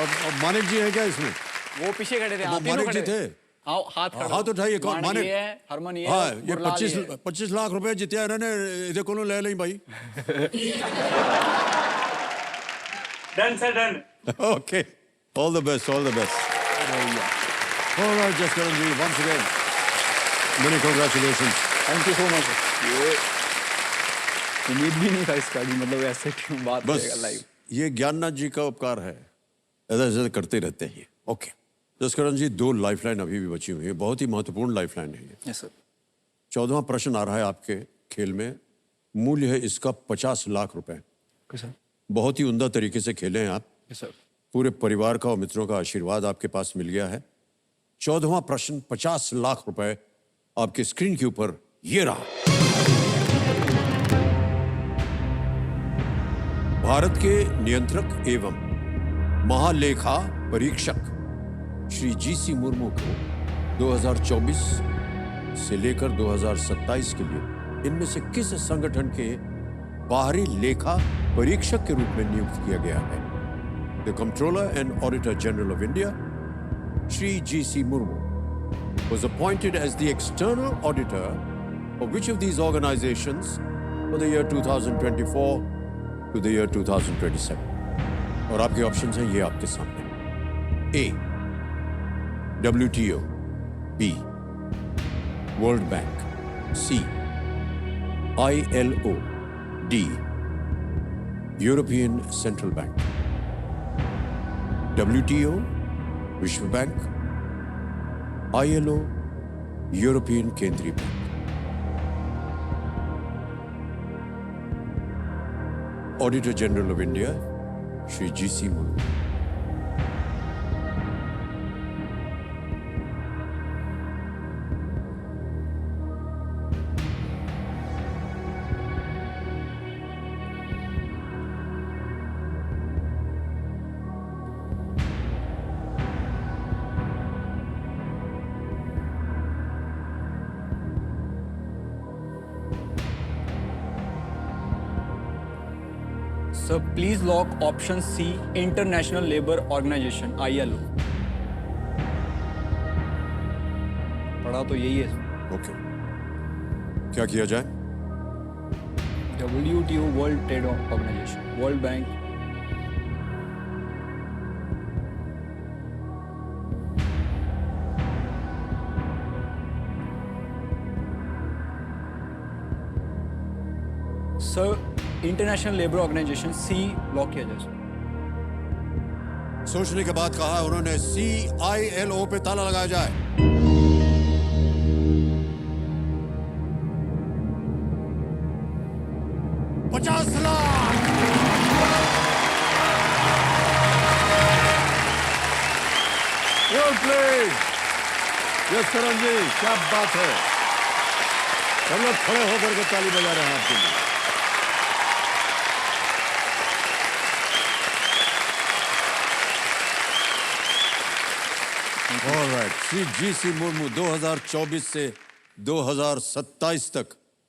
और मानिक जी है क्या इसमें? वो पीछे खड़े थे। वो हाँ, तीनों मानिक जी खड़े थे। हाँ, हाथ खड़ा। हाथ उठाइए। कौन? मानिक ये है, हरमन ये हाँ, है, ये गुरलाल 25 लाख रुपए जितया इन्होंने। इधर को ले लें भाई। Done sir done. Okay, all the best, all the best. All right, Jaskaran ji, once again, many congratulations. Thank you so much. ये उम्मीद भी नहीं था इसका कि मतलब ऐसे बात करेगा बस लाइव। ये ज्ञाननाथ जी का उपकार है, ऐसा ऐसा करते रहते हैं। ओके जसकरण जी, 2 लाइफलाइन अभी भी बची हुई है, बहुत ही महत्वपूर्ण लाइफलाइन है ये। Yes sir. 14वां प्रश्न आ रहा है आपके खेल में। मूल्य है इसका 50 लाख रुपए। सर। बहुत ही उम्दा तरीके से खेले हैं आप। Yes sir. पूरे परिवार का और मित्रों का आशीर्वाद आपके पास मिल गया है। 14वां प्रश्न 50 लाख रुपए आपके स्क्रीन के ऊपर ये रहा। भारत के नियंत्रक एवं महालेखा परीक्षक श्री जीसी मुर्मू को 2024 से लेकर 2027 के लिए इनमें से किस संगठन के बाहरी लेखा परीक्षक के रूप में नियुक्त किया गया है? The controller and auditor general of India Shri G.C. Murmu was appointed as the external auditor of which of these organizations for the year 2024 to the year 2027? और आपके ऑप्शंस हैं ये आपके सामने। A. WTO, B. World Bank, C. ILO, D. European Central Bank। WTO, विश्व bank, ILO, European केंद्रीय bank. Auditor general of India Shri GC Murmu. Sir please lock option C, international labour organisation ILO। पढ़ा तो यही है। ओके, क्या किया जाए? WTO, world trade organisation, world bank. Sir international labour organisation C lock किया जाए। सोचने के बाद कहा उन्होंने CILO पे ताला लगाया जाए। $50 लाख। Well played, जसकरण जी, क्या बात है। सब लोग खड़े होकर के ताली बजा रहे हैं आपके लिए। All right, Shri GC Murmu 2024 से 2027 तक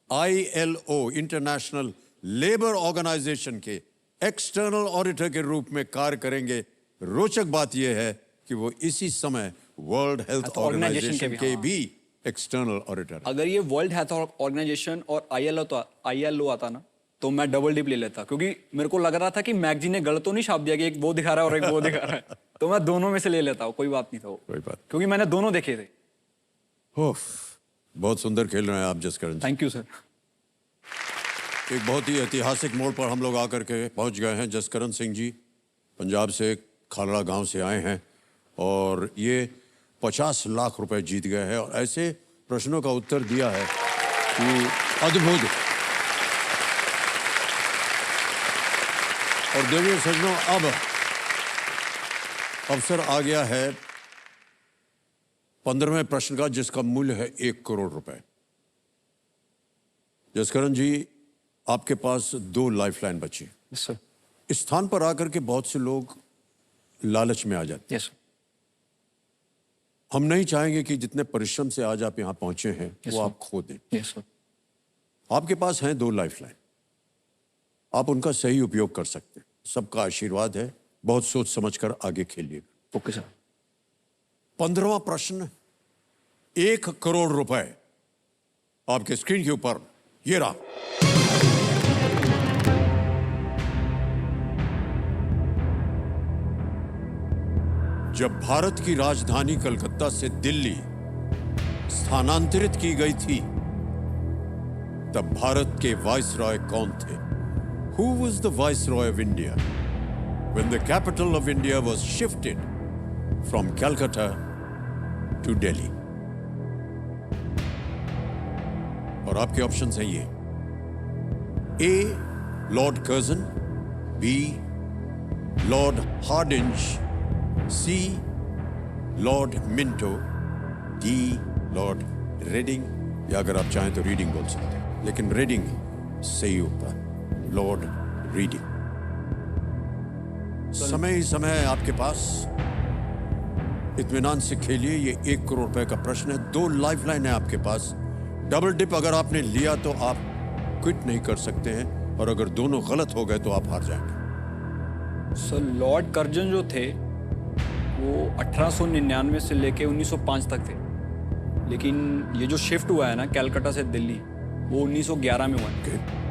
ILO इंटरनेशनल लेबर ऑर्गेनाइजेशन के एक्सटर्नल ऑडिटर के रूप में कार्य करेंगे। रोचक बात यह है कि वो इसी समय वर्ल्ड हेल्थ ऑर्गेनाइजेशन के भी एक्सटर्नल ऑडिटर। अगर ये वर्ल्ड हेल्थ ऑर्गेनाइजेशन और ILO आता ना तो मैं डबल डिप ले लेता, क्योंकि मेरे को लग रहा था कि मैगजीन ने गलत तो नहीं छाप दिया कि एक वो दिखा रहा है और एक वो दिखा रहा है। तो मैं दोनों में से ले लेता हूँ, कोई बात नहीं था वो, कोई बात। क्योंकि मैंने दोनों देखे थे। बहुत सुंदर खेल रहे हैं आप Jaskaran ji. Thank you sir. एक बहुत ही ऐतिहासिक मोड़ पर हम लोग आकर के पहुंच गए हैं। जसकरण सिंह जी पंजाब से खालड़ा गांव से आए हैं और ये 50 लाख रुपए जीत गए हैं और ऐसे प्रश्नों का उत्तर दिया है कि अद्भुत। और देवियों सज्जनों, अब अवसर आ गया है 15वें प्रश्न का, जिसका मूल्य है 1 करोड़ रुपए। जसकरण जी, आपके पास 2 लाइफलाइन बची। Yes sir. इस स्थान पर आकर के बहुत से लोग लालच में आ जाते हैं। Yes sir. हम नहीं चाहेंगे कि जितने परिश्रम से आज आप यहाँ पहुंचे हैं वो sir. आप खो दें। Yes sir. आपके पास हैं 2 लाइफलाइन, आप उनका सही उपयोग कर सकते हैं। सबका आशीर्वाद है, बहुत सोच समझकर आगे खेलिएगा। Okay sir. 15वां प्रश्न 1 करोड़ रुपए आपके स्क्रीन के ऊपर ये रहा। जब भारत की राजधानी कलकत्ता से दिल्ली स्थानांतरित की गई थी तब भारत के वाइसरॉय कौन थे? Who was the Viceroy of India when the capital of India was shifted from Calcutta to Delhi? और आपके ऑप्शंस हैं ये: A. Lord Curzon, B. Lord Hardinge, C. Lord Minto, D. Lord Reading, या अगर आप चाहें तो रीडिंग बोल सकते हैं, लेकिन रेडिंग सही होता है, लॉर्ड रीडिंग। समय ही समय है आपके पास, इत्मीनान से खेलिए। ये 1 करोड़ रुपए का प्रश्न है, 2 लाइफलाइन है आपके पास। डबल डिप अगर आपने लिया तो आप क्विट नहीं कर सकते हैं, और अगर दोनों गलत हो गए तो आप हार जाएंगे। सर, लॉर्ड कर्जन जो थे वो 1899 से लेके 1905 तक थे, लेकिन ये जो शिफ्ट हुआ है ना कलकत्ता से दिल्ली, वो 1911 में हुआ है।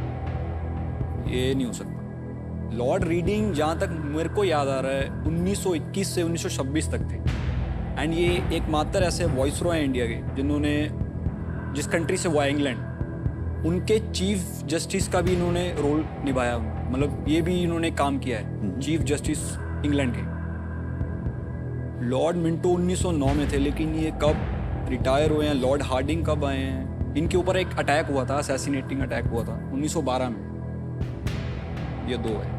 ये नहीं हो सकता। लॉर्ड रीडिंग जहाँ तक मेरे को याद आ रहा है 1921 से 1926 तक थे, एंड ये एकमात्र ऐसे वॉइसरॉय हैं इंडिया के जिन्होंने, जिस कंट्री से हुआ इंग्लैंड, उनके चीफ जस्टिस का भी इन्होंने रोल निभाया, मतलब ये भी इन्होंने काम किया है, चीफ जस्टिस इंग्लैंड के। लॉर्ड मिंटो 1909 में थे, लेकिन ये कब रिटायर हुए हैं? लॉर्ड हार्डिंग कब आए हैं? इनके ऊपर एक अटैक हुआ था, असैसिनेटिंग अटैक हुआ था 1912 में। ये 2 है।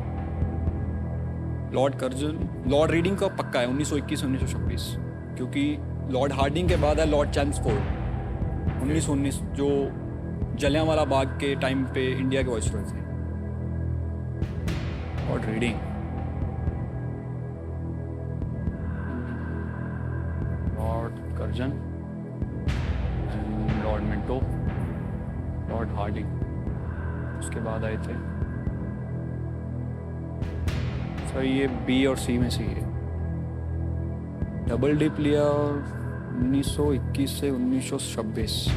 लॉर्ड कर्जन, लॉर्ड रीडिंग का पक्का है 1921 से 1926, क्योंकि लॉर्ड हार्डिंग के बाद है लॉर्ड चैम्सफोर्ड 1919, जो जलियांवाला बाग के टाइम पे इंडिया के वाइसरॉय थे। Lord Reading, Lord Curzon, Lord Minto, Lord Hardinge, उसके बाद आए थे। सर ये बी और सी में से है। डबल डिप लिया 1921 से 1926।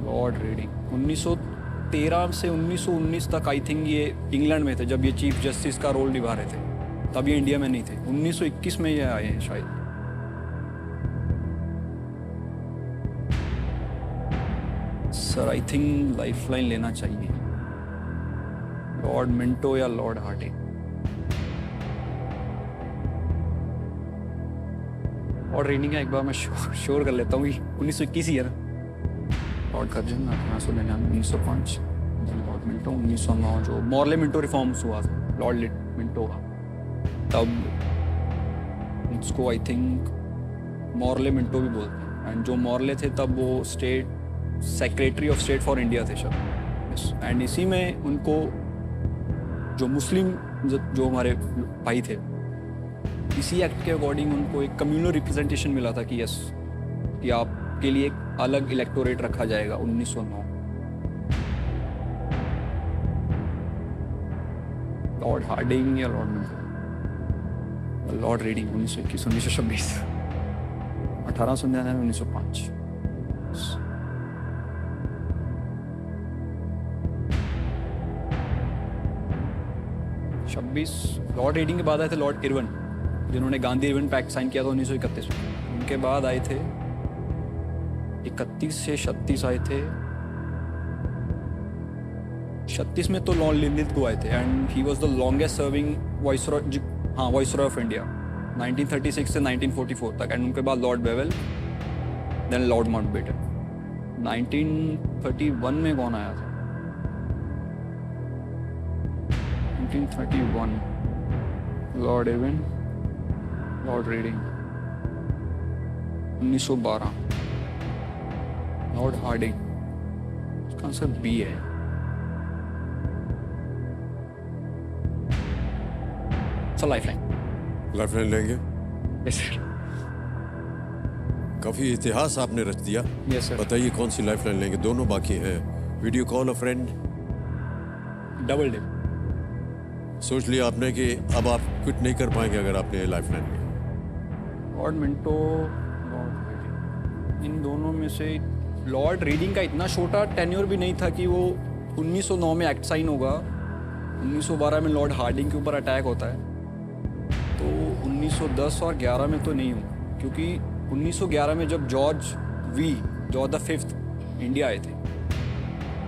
लॉर्ड रीडिंग 1913 से 1919 तक आई थिंक ये इंग्लैंड में थे, जब ये चीफ जस्टिस का रोल निभा रहे थे, तब ये इंडिया में नहीं थे। 1921 में ये आए हैं शायद। सर आई थिंक लाइफलाइन लेना चाहिए, लॉर्ड मिंटो या लॉर्ड हार्डिंग। लॉर्ड रीडिंग का एक बार मैं श्योर कर लेता हूँ, 1921 ही है ना। लॉर्ड कर्जन 1899, 1905, लॉर्ड मिंटो 1909, जो मॉर्ले मिंटो रिफॉर्म्स हुआ था लॉर्ड मिंटो का, तब उसको आई थिंक मॉर्ले मिंटो भी बोलते हैं। एंड जो मॉर्ले थे तब वो state secretary of state for India थे शायद। एंड इसी में उनको जो मुस्लिम जो हमारे भाई थे, इसी एक्ट के अकॉर्डिंग उनको एक कम्युनल रिप्रेजेंटेशन मिला था कि यस, कि आपके लिए एक अलग इलेक्टोरेट रखा जाएगा 1909। लॉर्ड हार्डिंग या Lord Minto? Lord reading 1921, 1926, 1899, 1905। 26 Lord reading के बाद आए थे लॉर्ड इरविन, जिन्होंने गांधी इरविन पैक्ट साइन किया था 1931 में। उनके बाद आए थे 31 से 36 आए थे। 36 में तो लॉर्ड लिनलिथगो आए थे and he was the longest serving viceroy of India 1936 से 1944 तक। एंड उनके बाद Lord Wavell, then Lord Mountbatten. 1931 में कौन आया था? 1931 Lord Irwin, Lord Reading. 1912 Lord Hardinge. इसका आंसर बी है। लाइफलाइन लेंगे? यस काफी इतिहास आपने रच दिया। सर। बताइए कौन सी लाइफलाइन लेंगे? दोनों बाकी हैं। Video call a friend? Double dip. सोच लिया आपने कि अब आप क्विट नहीं कर पाएंगे अगर आपने लाइफलाइन लिया? लॉर्ड मिंटो, लॉर्ड रीडिंग, इन दोनों में से लॉर्ड रीडिंग का इतना छोटा टेन्योर भी नहीं था कि वो 1909 में एक्ट साइन होगा। 1912 में लॉर्ड हार्डिंग के ऊपर अटैक होता है, तो 1910 और 11 में तो नहीं हुआ, क्योंकि 1911 में जब जॉर्ज द फिफ्थ इंडिया आए थे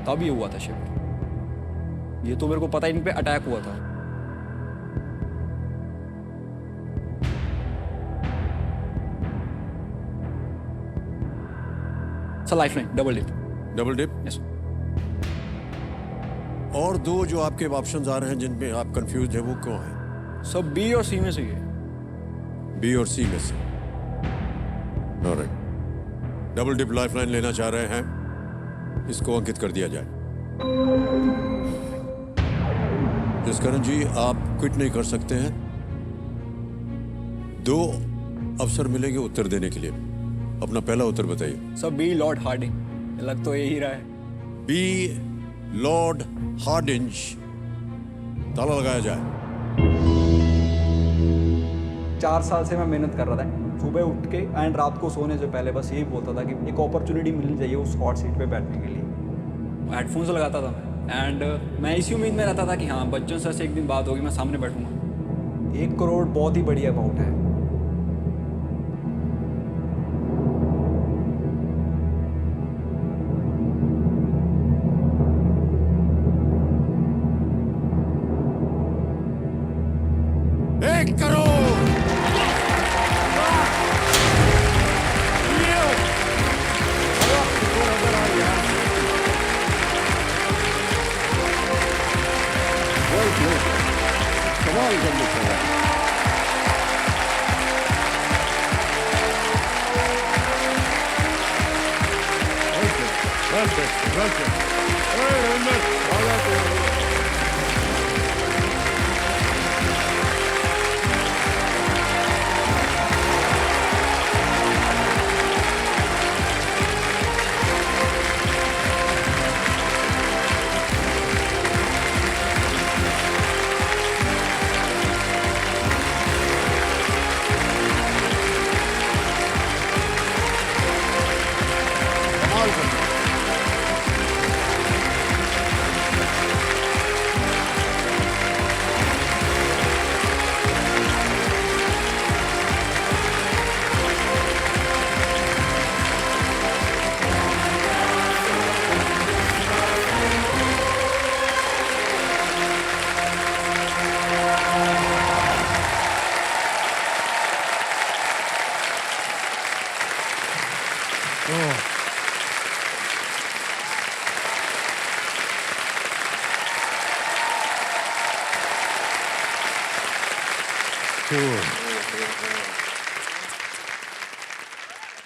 तब ये हुआ था शिफ्ट। ये तो मेरे को पता है, इन पे अटैक हुआ था। Lifeline double dip. Double dip? Yes. और दो जो आपके ऑप्शंस आ रहे हैं जिनमें आप कंफ्यूज हैं वो कौन है? सब बी और सी में से है। बी और सी में से। ऑलराइट, डबल डिप लाइफलाइन लेना चाह रहे हैं, इसको अंकित कर दिया जाए। जसकरण जी, आप क्विट नहीं कर सकते हैं। 2 अवसर मिलेंगे उत्तर देने के लिए। अपना पहला उत्तर बताइए। सब बी लॉर्ड हार्डिंग, लग तो यही रहा है। बी लॉर्ड हार्डिंज, ताला लगाया जाए। 4 साल से मैं मेहनत कर रहा था, सुबह उठ के एंड रात को सोने से पहले बस यही बोलता था कि एक अपॉर्चुनिटी मिलनी चाहिए उस हॉट सीट पे बैठने के लिए। हेडफोन्स लगाता था मैं एंड मैं इसी उम्मीद में रहता था कि हाँ बच्चों से एक दिन बात होगी, मैं सामने बैठूंगा। 1 करोड़ बहुत ही बढ़िया अमाउंट है।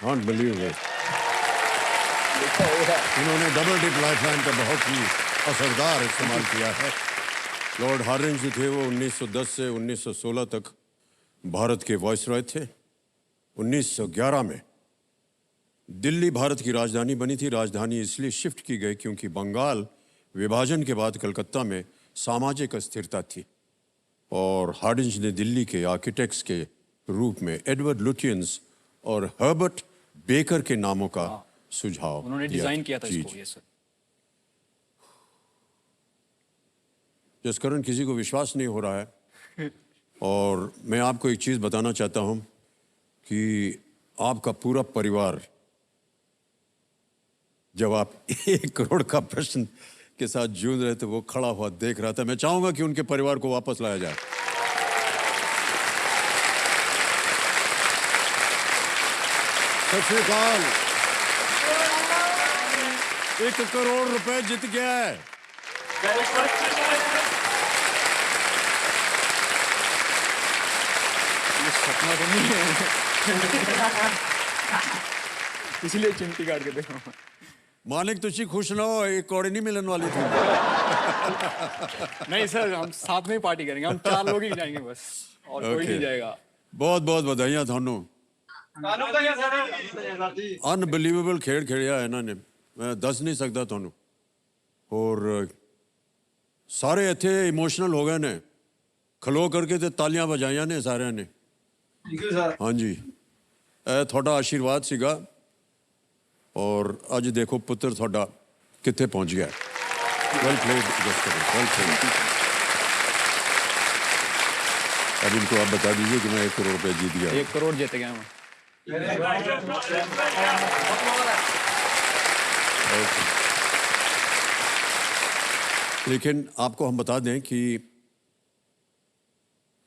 Can't believe it. इन्होंने डबल डिप लाइफलाइन का बहुत ही असरदार इस्तेमाल किया है। लॉर्ड हार्डिंज जो थे वो 1910 से 1916 तक भारत के वॉइसरॉय थे। 1911 में दिल्ली भारत की राजधानी बनी थी। राजधानी इसलिए शिफ्ट की गई क्योंकि बंगाल विभाजन के बाद कलकत्ता में सामाजिक अस्थिरता थी और हार्डिंज ने दिल्ली के आर्किटेक्ट्स के रूप में एडवर्ड लुटियंस और हर्बर्ट बेकर के नामों का सुझाव उन्होंने दिया डिजाइन किया था जी, इसको। जी। ये सर जसकरण किसी को विश्वास नहीं हो रहा है और मैं आपको एक चीज बताना चाहता हूं कि आपका पूरा परिवार जब आप 1 करोड़ का प्रश्न के साथ जूझ रहे थे वो खड़ा हुआ देख रहा था। मैं चाहूंगा कि उनके परिवार को वापस लाया जाए। सत श्री अकाल। 1 करोड़ रुपए जीत गया है। ये सपना तो नहीं है इसलिए चिमटी काट के देखा हूं। मालिक तुझी खुश ना हो, 1 करोड़ नहीं मिलने वाली थी। नहीं सर, हम साथ में ही पार्टी करेंगे। हम 4 लोग ही जाएंगे बस, और कोई Okay. नहीं जाएगा। बहुत बहुत बधाइयां थानू। अनबिलीवेबल खेड खेड़िया है इन्होंने, मैं दस नहीं सकता थानू। और सारे इत्थे इमोशनल हो गए ने, खलो करके ते तालियां बजाइयां ने सारिਆਂ ने। हाँ जी, ਇਹ ਤੁਹਾਡਾ आशीर्वाद ਸੀਗਾ और ਅੱਜ देखो पुत्र ਤੁਹਾਡਾ कित्थे पहुंच गया। Well played Jaskaran, well played. अब इनको आप बता दीजिए कि मैं 1 करोड़ रुपए जीत गया। 1 करोड़ जीत गया मैं। लेकिन आपको हम बता दें कि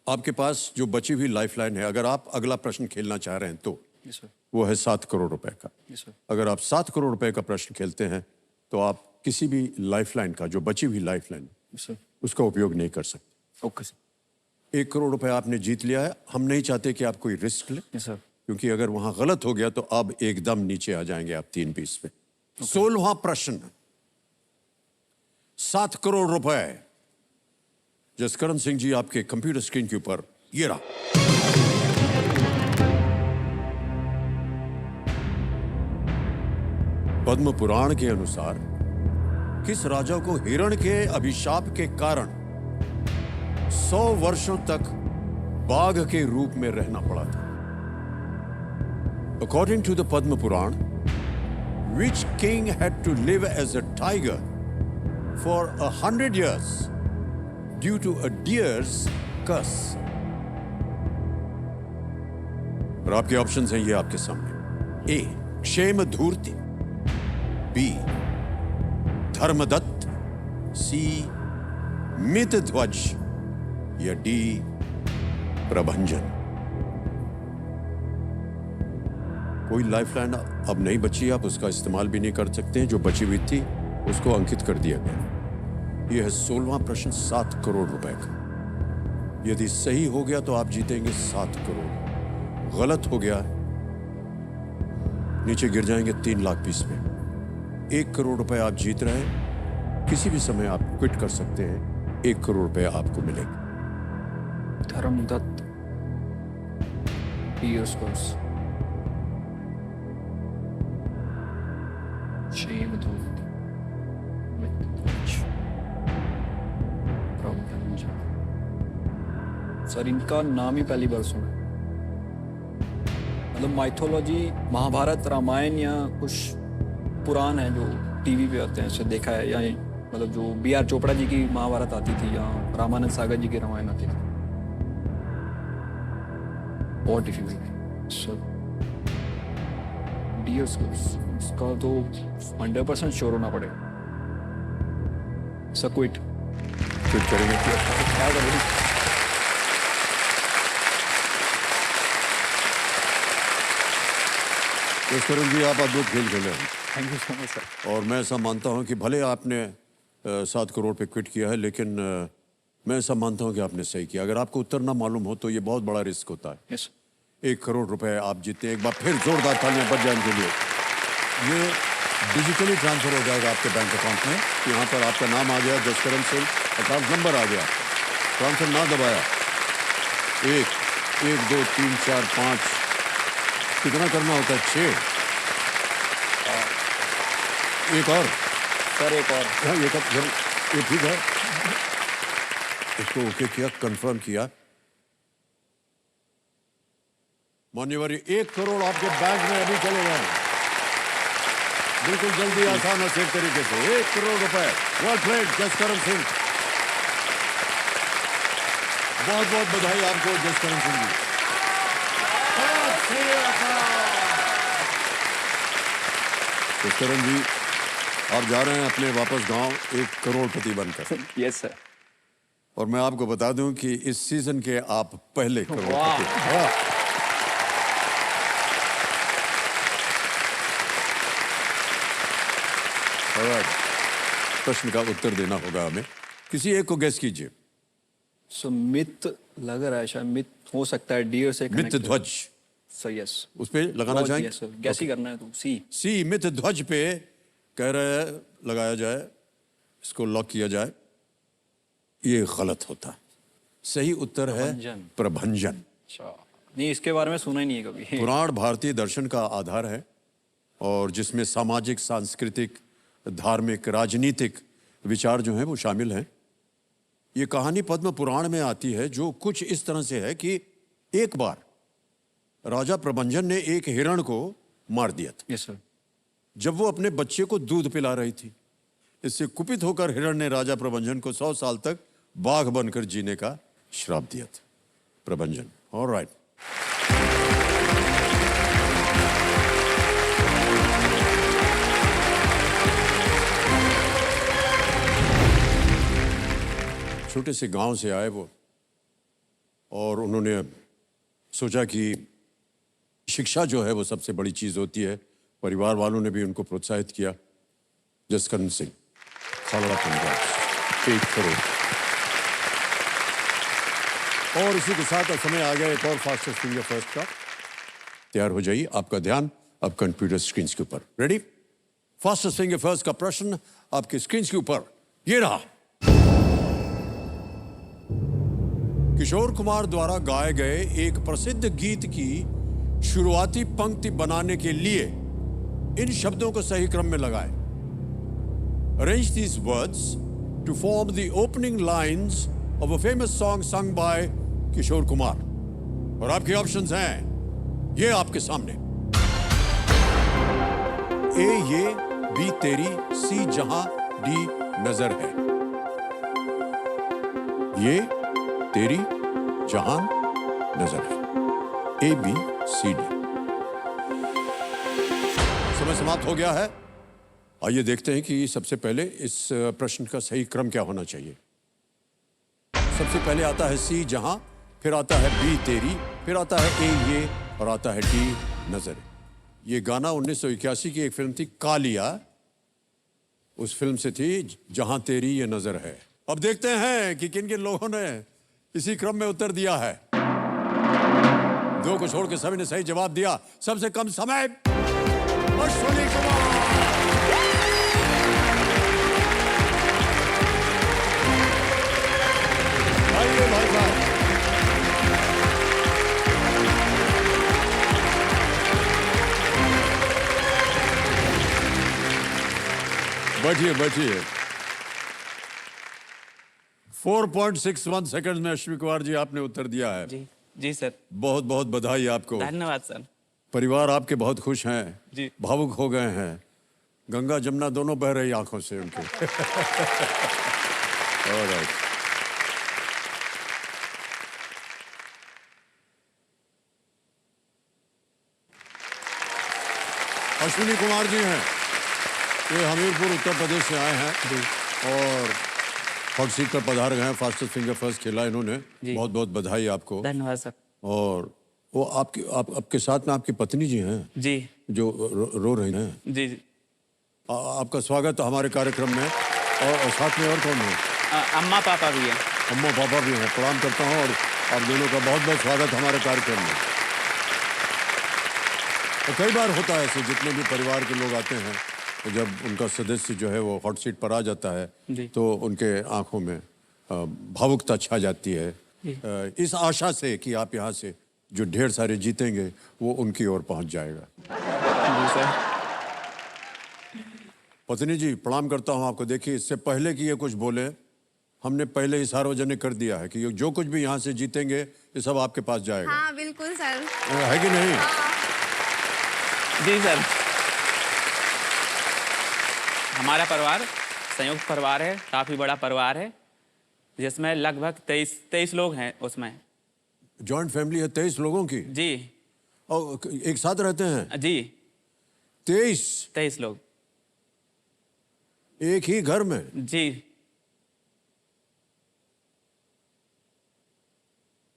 आपके पास जो बची हुई लाइफलाइन है, अगर आप अगला प्रश्न खेलना चाह रहे हैं तो यस सर, वो है 7 करोड़ रुपए का। Yes sir. अगर आप 7 करोड़ रुपए का प्रश्न खेलते हैं तो आप किसी भी लाइफलाइन का, जो बची हुई लाइफलाइन, यस सर। उसका उपयोग नहीं कर सकते। Okay sir. 1 करोड़ रुपए आपने जीत लिया है। हम नहीं चाहते कि आप कोई रिस्क लें, यस सर। क्योंकि अगर वहां गलत हो गया तो अब एकदम नीचे आ जाएंगे आप 3 पीस पे। 16वां प्रश्न, 7 करोड़ रुपए। जसकरण सिंह जी, आपके कंप्यूटर स्क्रीन के ऊपर ये रहा। पद्म पुराण के अनुसार किस राजा को हिरण के अभिशाप के कारण 100 वर्षों तक बाघ के रूप में रहना पड़ा था? According to the Padma Puran, which king had to live as a tiger for 100 years due to a deer's curse? और आपके ऑप्शंस हैं ये आपके सामने। ए, क्षेम धूर्ति। बी, धर्मदत्त। सी, मितध्वज। या डी, प्रभंजन। कोई लाइफलाइन अब नहीं बची, आप उसका इस्तेमाल भी नहीं कर सकते हैं। जो बची हुई थी उसको अंकित कर दिया गया। यह है 16वां प्रश्न 7 करोड़ रुपए का। यदि सही हो गया तो आप जीतेंगे 7 करोड़। गलत हो गया नीचे गिर जाएंगे 3 लाख पीस में। 1 करोड़ रुपए आप जीत रहे हैं। किसी भी समय आप क्विट कर सकते हैं। 1 करोड़ रुपए आपको मिलेंगे। धर्मदत्त, Deer's curse, क्षेमधूत, मितध्वज, प्रभंजन। सर, इनका नाम ही पहली बार सुना। मतलब माइथोलॉजी, महाभारत, रामायण या कुछ पुराण है जो टीवी पे आते हैं, ऐसे देखा है। या मतलब जो B.R. चोपड़ा जी की महाभारत आती थी या रामानंद सागर जी की रामायण आती थी। बहुत डिफिकल्ट सर। Deer's curse, इसका तो 100% श्योर होना पड़ेगा। सर क्विट करेंगे। क्या करेंगे? जसकरण जी, आप अद्भुत खेल खेले हैं thank you so much sir. और मैं ऐसा मानता हूं कि भले आपने 7 करोड़ पे क्विट किया है, लेकिन मैं ऐसा मानता हूं कि आपने सही किया। अगर आपको उत्तर ना मालूम हो तो ये बहुत बड़ा रिस्क होता है। यस 1 करोड़ रुपए आप जीते। एक बार फिर जोरदार तालियां बज जाए इनके लिए। ये डिजिटली ट्रांसफर हो जाएगा आपके बैंक अकाउंट में। यहाँ पर आपका नाम आ गया, जसकरण सिंह, अकाउंट नंबर आ गया। ट्रांसफर ना दबाया। 1 2 3 4 5, कितना करना होता है? 6। एक और सर एक और हाँ ये कब ये ठीक है इसको ओके किया कंफर्म किया मान्यवर 1 करोड़ आपके बैंक में अभी चले गए बिल्कुल जल्दी आसान और सेफ तरीके से 1 करोड़ रुपए वेल प्लेड जसकरण सिंह बहुत बहुत बधाई आपको जसकरण सिंह जी जसकरण जी आप जा रहे हैं अपने वापस गांव 1 करोड़पति बनकर यस सर और मैं आपको बता दूं कि इस सीजन के आप पहले वाह। करोड़पति वाह। Alright, प्रश्न का उत्तर देना होगा हमें किसी एक को गेस कीजिए सो मिथ लग रहा है शायद मिथ हो सकता है डियर से मित ध्वज सर यस उस पे लगाना चाहेंगे यस सर गैस ही करना है तो सी मित ध्वज पे कह रहे हैं लगाया जाए इसको लॉक किया जाए ये गलत होता है सही उत्तर है प्रभंजन। प्रभंजन अच्छा नहीं इसके बारे में सुना ही नहीं है कभी पुराण भारतीय दर्शन का आधार है और जिसमें सामाजिक सांस्कृतिक धार्मिक राजनीतिक विचार जो हैं वो शामिल हैं ये कहानी पद्म पुराण में आती है जो कुछ इस तरह से है कि एक बार राजा प्रभंजन ने एक हिरण को मार दिया था यस सर जब वो अपने बच्चे को दूध पिला रही थी इससे कुपित होकर हिरण ने राजा प्रभंजन को 100 साल तक बाघ बनकर जीने का श्राप दिया था प्रभंजन ऑलराइट छोटे से गांव से आए वो और उन्होंने सोचा कि शिक्षा जो है वो सबसे बड़ी चीज होती है परिवार वालों ने भी उनको प्रोत्साहित किया जसकरण सिंह खालड़ा पंजाब 1 करोड़ और इसी के साथ अब समय आ गया एक और फास्टेस्ट फिंगर फर्स्ट का तैयार हो जाइए आपका ध्यान अब कंप्यूटर स्क्रीन के ऊपर रेडी फास्टेस्ट फिंगर फर्स्ट का प्रश्न आपके स्क्रीन के ऊपर ये रहा किशोर कुमार द्वारा गाए गए एक प्रसिद्ध गीत की शुरुआती पंक्ति बनाने के लिए इन शब्दों को सही क्रम में लगाएं Arrange these words to form the opening lines of a famous song sung by Kishore Kumar और आपके ऑप्शंस हैं ये आपके सामने ए ये बी तेरी सी जहां डी नजर है ये तेरी जहां नजर है ए बी सी डी समय समाप्त हो गया है आइए देखते हैं कि सबसे पहले इस प्रश्न का सही क्रम क्या होना चाहिए सबसे पहले आता है सी जहां फिर आता है बी तेरी फिर आता है ए ये और आता है डी नजर ये गाना 1981 की एक फिल्म थी कालिया उस फिल्म से थी जहां तेरी ये नजर है अब देखते हैं कि किन किन लोगों ने इसी क्रम में उत्तर दिया है 2 को छोड़ के सभी ने सही जवाब दिया सबसे कम समय अश्विनी कुमार आइए भाई साहब बैठिए बैठिए 4.61 सेकंड में अश्विनी कुमार जी आपने उत्तर दिया है जी जी सर बहुत बहुत बधाई आपको धन्यवाद सर परिवार आपके बहुत खुश हैं जी। भावुक हो गए हैं गंगा जमुना दोनों बह रही आंखों से उनके Alright. अश्विनी कुमार जी हैं ये हमीरपुर उत्तर प्रदेश से आए हैं और हॉट सीट पर पधार गए हैं फास्टेस्ट फिंगर फर्स्ट खेला इन्होंने बहुत बहुत बधाई आपको धन्यवाद सर और वो आपके साथ में आपकी पत्नी जी हैं जी जो रो रही हैं जी जी आपका स्वागत हमारे कार्यक्रम में और साथ में और कौन है अम्मा पापा भी हैं अम्मा पापा भी हैं प्रणाम करता हूँ और आप दोनों का बहुत बहुत स्वागत हमारे कार्यक्रम में और कई बार होता है ऐसे जितने भी परिवार के लोग आते हैं तो जब उनका सदस्य जो है वो हॉट सीट पर आ जाता है तो उनके आंखों में भावुकता छा जाती है इस आशा से कि आप यहाँ से जो ढेर सारे जीतेंगे वो उनकी ओर पहुँच जाएगा जी सर पत्नी जी प्रणाम करता हूं आपको। देखिए, इससे पहले कि ये कुछ बोले, हमने पहले ही सार्वजनिक कर दिया है कि जो कुछ भी यहाँ से जीतेंगे ये सब आपके पास जाएगा। हाँ बिल्कुल सर। है कि नहीं? जी सर। हमारा परिवार संयुक्त परिवार है, काफ़ी बड़ा परिवार है, जिसमें लगभग 23 लोग हैं उसमें। जॉइंट फैमिली है 23 लोगों की? जी। और एक साथ रहते हैं? जी। 23 लोग एक ही घर में? जी।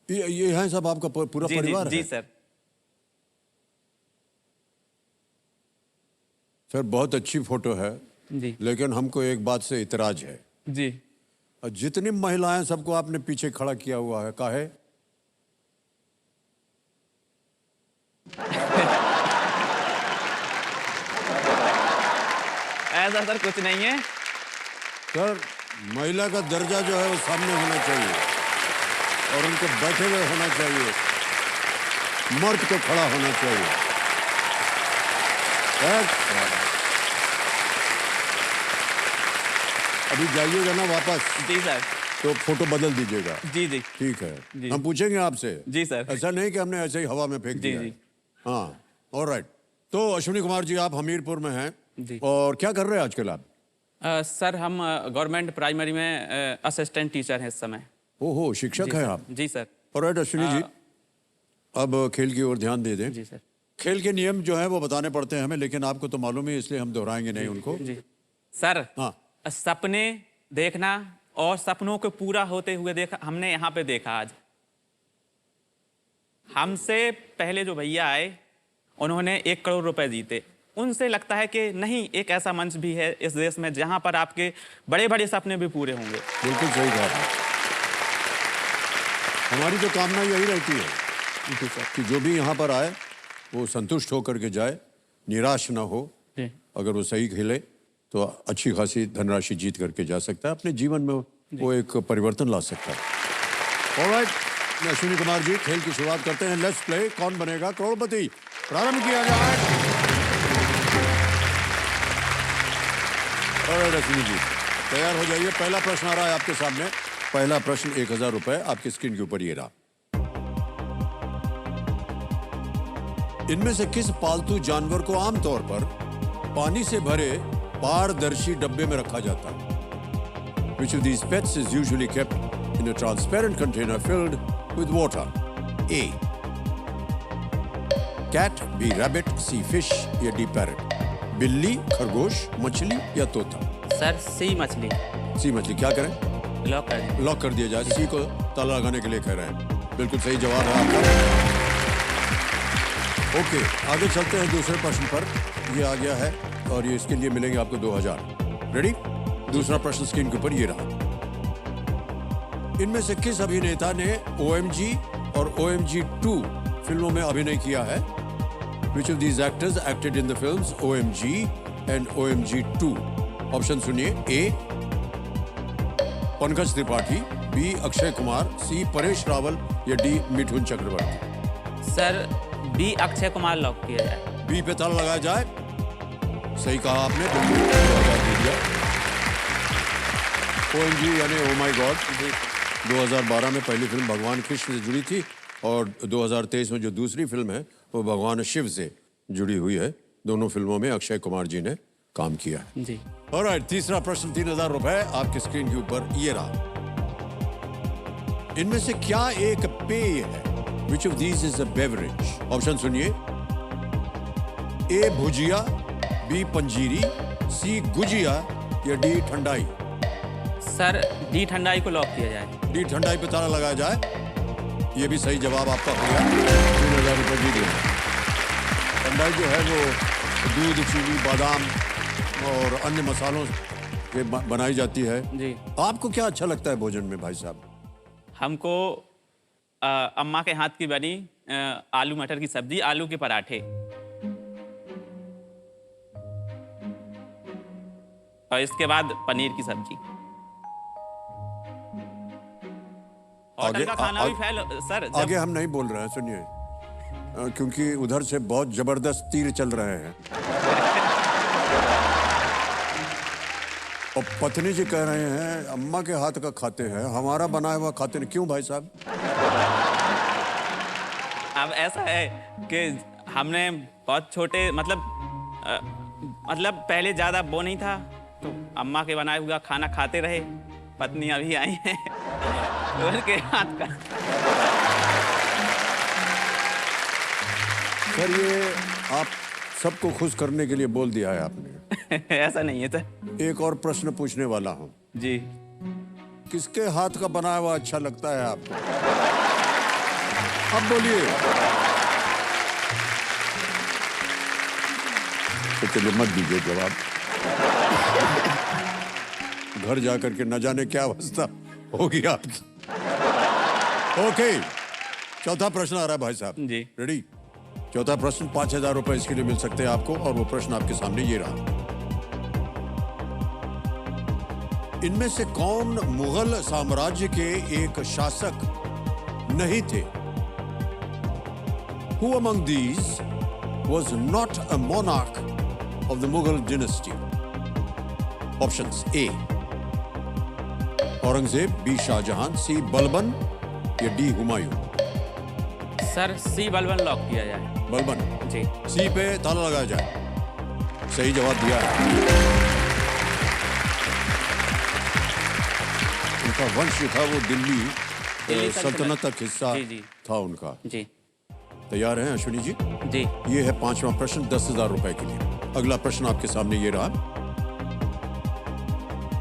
ये है सब आपका पूरा जी परिवार जी, है? जी सर। सर बहुत अच्छी फोटो है, जी लेकिन हमको एक बात से इतराज है। जी। और जितनी महिलाएं सबको आपने पीछे खड़ा किया हुआ है, काहे? ऐसा सर कुछ नहीं है। सर महिला का दर्जा जो है वो सामने होना चाहिए और उनको बैठे हुए होना चाहिए, मर्द को खड़ा होना चाहिए। अभी जाइएगा ना वापस? जी सर। तो फोटो बदल दीजिएगा। जी जी ठीक है, जी। हम पूछेंगे आपसे। जी सर। ऐसा नहीं कि हमने ऐसे ही हवा में फेंक जी दिया है। जी। हाँ, ऑलराइट। तो अश्विनी कुमार जी, आप हमीरपुर में हैं जी। और क्या कर रहे हैं आजकल आप? सर हम गवर्नमेंट प्राइमरी में असिस्टेंट टीचर हैं इस समय। ओहो, शिक्षक जी हैं सर। आप? जी सर। ऑलराइट अश्विनी जी, अब खेल की ओर ध्यान दे दें। जी सर। खेल के नियम जो है वो बताने पड़ते हैं हमें, लेकिन आपको तो मालूम ही, इसलिए हम दोहराएंगे नहीं उनको। जी सर। हाँ। सपने देखना और सपनों को पूरा होते हुए देखा हमने यहाँ पे देखा। आज हमसे पहले जो भैया आए उन्होंने 1 करोड़ रुपए जीते। उनसे लगता है कि नहीं, एक ऐसा मंच भी है इस देश में जहां पर आपके बड़े बड़े सपने भी पूरे होंगे। बिल्कुल सही कहा आपने। हमारी जो कामना यही रहती है कि जो भी यहाँ पर आए वो संतुष्ट होकर के जाए, निराश ना हो। जी। अगर वो सही खेले तो अच्छी खासी धनराशि जीत करके जा सकता है, अपने जीवन में वो एक परिवर्तन ला सकता है। ऑलराइट अश्विनी कुमार जी, खेल की शुरुआत करते हैं। लेट्स प्ले कौन बनेगा करोड़पति, प्रारंभ किया जाए। ऑलराइट अश्विनी जी, तैयार हो जाइए। पहला प्रश्न आ रहा है आपके सामने। पहला प्रश्न 1000 रुपए आपकी स्क्रीन के ऊपर ये रहा। इनमें से किस पालतू जानवर को आमतौर पर पानी से भरे पारदर्शी डब्बे में रखा जाता है? Which of these pets is usually kept in a transparent container filled with water? A. Cat, B. Rabbit, C. Fish या D. Parrot? बिल्ली, खरगोश, मछली या तोता? सर सी मछली। सी मछली। क्या करें? लॉक कर दें। लॉक कर दिया जाए। सी को ताला लगाने के लिए कह रहे हैं। बिल्कुल सही जवाब है आपका। ओके, आगे चलते हैं दूसरे प्रश्न पर। ये आ गया है और ये इसके लिए मिलेंगे आपको 2000। रेडी? दूसरा प्रश्न स्क्रीन के ऊपर ये रहा। इनमें से किस अभिनेता ने OMG और OMG 2 फिल्मों में अभिनय किया है? Which of these actors acted in the films OMG and OMG 2? Option सुनिए। A. Pankaj Tripathi, B. Akshay Kumar, C. Paresh Rawal या D. Mithun Chakraborty? Sir B Akshay Kumar lock किया जाए। बी पे ताला लगाया जाए। सही कहा आपने, बिल्कुल 2000 दे दिया। OMG यानी ओ माय गॉड 2012 में पहली फिल्म भगवान कृष्ण से जुड़ी थी और 2023 में जो दूसरी फिल्म है वो भगवान शिव से जुड़ी हुई है। दोनों फिल्मों में अक्षय कुमार जी ने काम किया है। जी। ऑलराइट, तीसरा प्रश्न 3000 रुपए आपकी स्क्रीन के ऊपर ये रहा। इनमें से क्या एक पेय है? Which of these is a beverage? Option सुनिए। A. Bhujia, B. Panjiri, C. Gujiya या D. ठंडाई? सर डी ठंडाई को लॉक किया जाए। D. ठंडाई पे ताला लगाया जाए। ये भी सही जवाब आपका हो गया। 3000 रुपये जीत गए। ठंडाई जो है वो दूध, चीनी, बादाम और अन्य मसालों से बनाई जाती है। जी। आपको क्या अच्छा लगता है भोजन में भाई साहब? हमको अम्मा के हाथ की बनी आलू मटर की सब्जी, आलू के पराठे और इसके बाद पनीर की सब्जी। होटल का खाना भी फैल सर। आगे हम नहीं बोल रहे हैं, सुनिए, क्योंकि उधर से बहुत जबरदस्त तीर चल रहे हैं। और पत्नी जी कह रहे हैं अम्मा के हाथ का खाते हैं, हमारा बनाया हुआ खाते नहीं। क्यों भाई साहब? अब ऐसा है कि हमने बहुत छोटे मतलब पहले ज़्यादा वो नहीं था, तो अम्मा के बनाया हुआ खाना खाते रहे। पत्नी अभी आई है उनके हाथ का। सर ये आप सबको खुश करने के लिए बोल दिया है आपने। ऐसा नहीं है सर। एक और प्रश्न पूछने वाला हूं, जी। किसके हाथ का बनाया हुआ अच्छा लगता है आपको? अब बोलिए। तो चलिए मत दीजिए जवाब, घर जाकर के न जाने क्या अवस्था होगी आपकी। ओके, चौथा प्रश्न आ रहा है भाई साहब। जी। रेडी? चौथा प्रश्न 5,000 रुपए इसके लिए मिल सकते हैं आपको, और वो प्रश्न आपके सामने ये रहा। इनमें से कौन मुगल साम्राज्य के एक शासक नहीं थे? Who among these was not a monarch of the Mughal dynasty? Options: A. Aurangzeb, B. Shahjahan, C. Balban या D. हुमायूं? सर सी बलबन लॉक किया जाए। बलबन। जी। सी पे ताला लगाया जाए। सही जवाब दिया है। उनका वंश जो था वो दिल्ली दिल्ली सल्तनत का हिस्सा जी, जी। था उनका। जी। तैयार हैं अश्विनी जी? जी। ये है 5वां प्रश्न 10,000 रुपए के लिए। अगला प्रश्न आपके सामने ये रहा।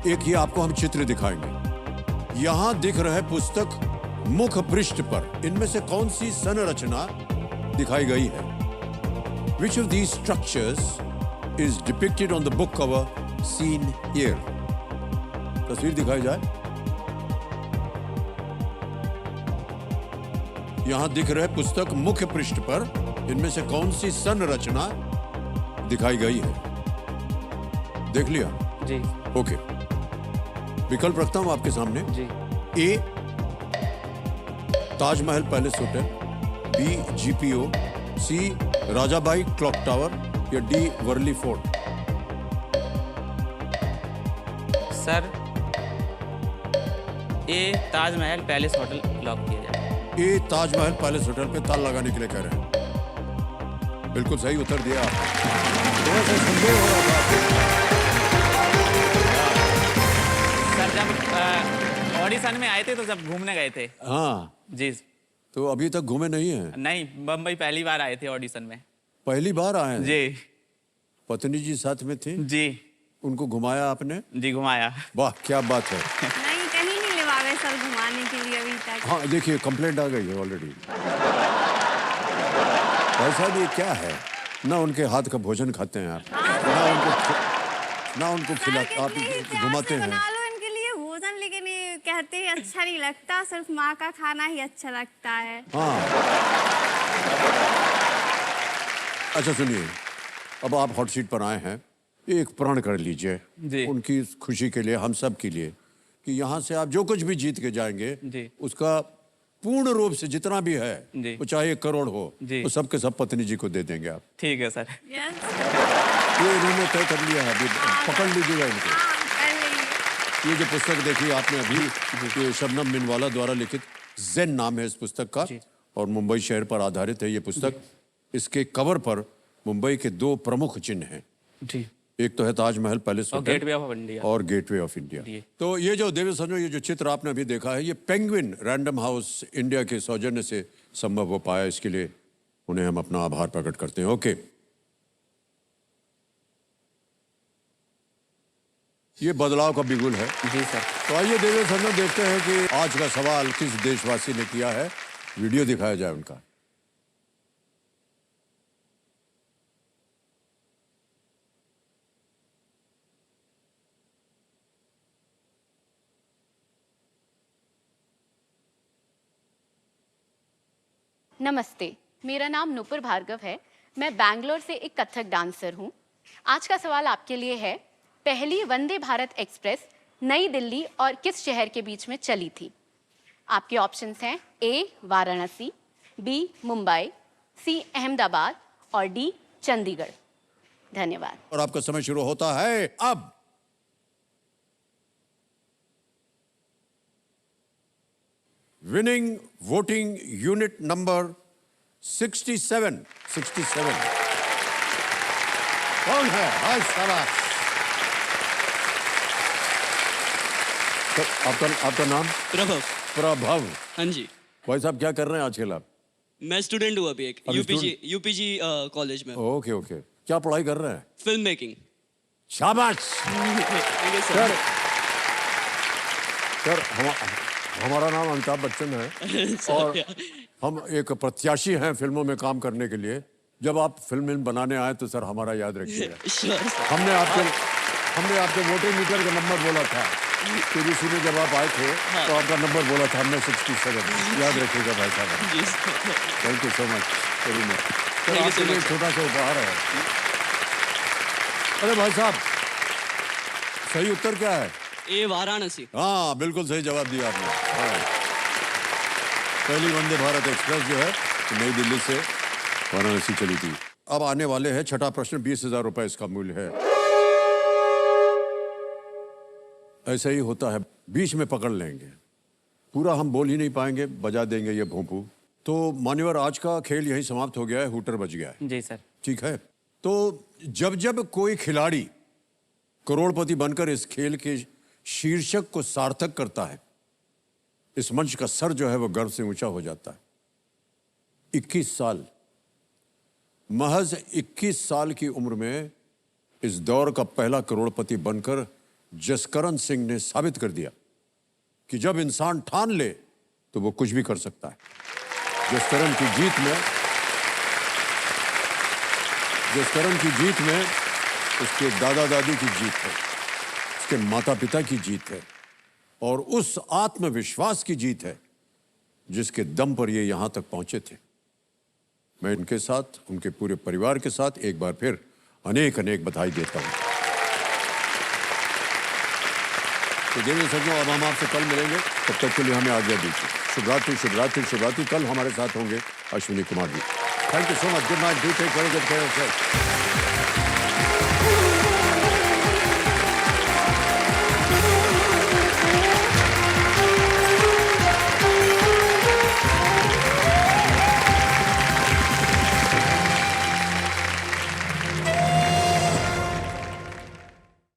एक ये आपको हम चित्र दिखाएंगे। यहां दिख रहे पुस्तक मुख पृष्ठ पर इनमें से कौन सी संरचना दिखाई गई है? Which of these structures is depicted on the book cover seen here? तस्वीर दिखाई जाए। यहां दिख रहे पुस्तक मुख्य पृष्ठ पर इनमें से कौन सी संरचना दिखाई गई है? देख लिया? जी। ओके, विकल्प रखता हूं आपके सामने। जी। A Taj Mahal palace hotel, B GPO, C Rajabai clock tower या D Worli fort? Sir A Taj Mahal palace hotel lock किया जाए। ए ताजमहल पैलेस होटल पे ताला लगाने के लिए कह रहे हैं। बिल्कुल सही उत्तर दिया आपने। थोड़ा सा संदेह हो रहा था। सर जब ऑडिशन में आए थे तो जब घूमने गए थे। हाँ जी। तो अभी तक घूमे नहीं हैं? नहीं, बम्बई पहली बार आए थे ऑडिशन में। पहली बार आए हैं? जी। पत्नी जी साथ में थी? जी। उनको घुमाया आपने? जी घुमाया। वाह क्या बात है। नहीं, कहीं नहीं लिवावे सर घुमाने के लिए अभी तक। हाँ देखिए कंप्लेंट आ गई है ऑलरेडी। भाई साहब ये क्या है? ना उनके हाथ का भोजन खाते हैं आप, ना उनको खिलाते, आप घुमाते हैं। बना लो इनके लिए भोजन, लेकिन ये कहते हैं अच्छा नहीं लगता, सिर्फ माँ का खाना ही अच्छा लगता है। हाँ। अच्छा सुनिए, अब आप हॉट सीट पर आए हैं, एक प्रण कर लीजिए जी। उनकी खुशी के लिए, हम सब के लिए, कि यहाँ से आप जो कुछ भी जीत के जाएंगे जी। उसका पूर्ण रूप से जितना भी है जी। वो चाहे 1 करोड़ हो, जी। वो सबके सब पत्नी जी को दे देंगे आप। ठीक है सर। यस। ये इन्होंने तय कर लिया है, अभी पकड़ लीजिएगा इनको। हाँ, कर लेंगे। ये जो पुस्तक देखी आपने अभी, ये शबनम मिनवाला द्वारा लिखित ज़ेन नाम है इस पुस्तक का, और मुंबई शहर पर आधारित है ये पुस्तक। इसके कवर पर मुंबई के 2 प्रमुख चिन्ह हैं। जी। एक तो है ताजमहल पैलेस और होटल गेटवे ऑफ इंडिया। और गेटवे ऑफ इंडिया। जी। तो ये जो देवी सजो, ये जो चित्र आपने अभी देखा है, ये पेंगुइन रैंडम हाउस इंडिया के सौजन्य से संभव हो पाया। इसके लिए उन्हें हम अपना आभार प्रकट करते हैं। ओके, ये बदलाव का बिगुल है। जी सर। तो आइए देवी सजो देखते हैं कि आज का सवाल किस देशवासी ने किया है। वीडियो दिखाया जाए उनका। नमस्ते, मेरा नाम नूपुर भार्गव है। मैं बैंगलोर से एक कथक डांसर हूँ। आज का सवाल आपके लिए है, पहली वंदे भारत एक्सप्रेस नई दिल्ली और किस शहर के बीच में चली थी? आपके ऑप्शंस हैं ए वाराणसी, बी मुंबई, सी अहमदाबाद और डी चंडीगढ़। धन्यवाद। और आपका समय शुरू होता है अब। विनिंग वोटिंग यूनिट नंबर 67 कौन है? हाय शाबाश। तो आपका नाम? प्रभव। प्रभव। हाँ जी, भाई साहब क्या कर रहे हैं आजकल आप? मैं स्टूडेंट हूँ अभी एक अभी यूपीजी कॉलेज में। ओके ओके, क्या पढ़ाई कर रहे हैं? Film making. शाबाश। सर सर हमारा नाम अमिताभ बच्चन है और हम एक प्रत्याशी हैं फिल्मों में काम करने के लिए। जब आप फिल्म बनाने आए तो सर हमारा याद रखिएगा। हमने आपके वोटिंग मीटर का नंबर बोला था टीवीसी में जब आप आए थे, तो आपका नंबर बोला था हमने 67। याद रखिएगा भाई साहब। Thank you so much very much. Sir आपके लिए छोटा सा उपहार है। अरे भाई साहब सही उत्तर क्या है? ए वाराणसी। हाँ बिल्कुल सही जवाब दिया आपने। हाँ। पहली वंदे भारत एक्सप्रेस जो है नई दिल्ली से वाराणसी चली थी। अब आने वाले हैं छठा प्रश्न, 20,000 रुपए इसका मूल्य है। ऐसा ही होता है, बीच में पकड़ लेंगे, पूरा हम बोल ही नहीं पाएंगे, बजा देंगे ये भोंपू। तो मान्यवर आज का खेल यही समाप्त हो गया है, हूटर बज गया है। जी सर। ठीक है, तो जब कोई खिलाड़ी करोड़पति बनकर इस खेल के शीर्षक को सार्थक करता है, इस मंच का सर जो है वो गर्व से ऊंचा हो जाता है। 21 साल, महज 21 साल की उम्र में इस दौर का पहला करोड़पति बनकर जसकरण सिंह ने साबित कर दिया कि जब इंसान ठान ले तो वो कुछ भी कर सकता है। जसकरण की जीत में उसके दादा दादी की जीत है, उसके माता पिता की जीत है और उस आत्मविश्वास की जीत है जिसके दम पर ये यहां तक पहुंचे थे। मैं इनके साथ, उनके पूरे परिवार के साथ एक बार फिर अनेक अनेक बधाई देता हूं। तो देवी सज्जनों, अब हम आपसे कल मिलेंगे, तब तक के लिए हमें आज्ञा दीजिए। शुभ रात्रि, शुभ रात्रि, शुभ रात्रि। कल हमारे साथ होंगे Ashwini Kumar ji. Thank you so much. Good night. Do take very good care of yourself.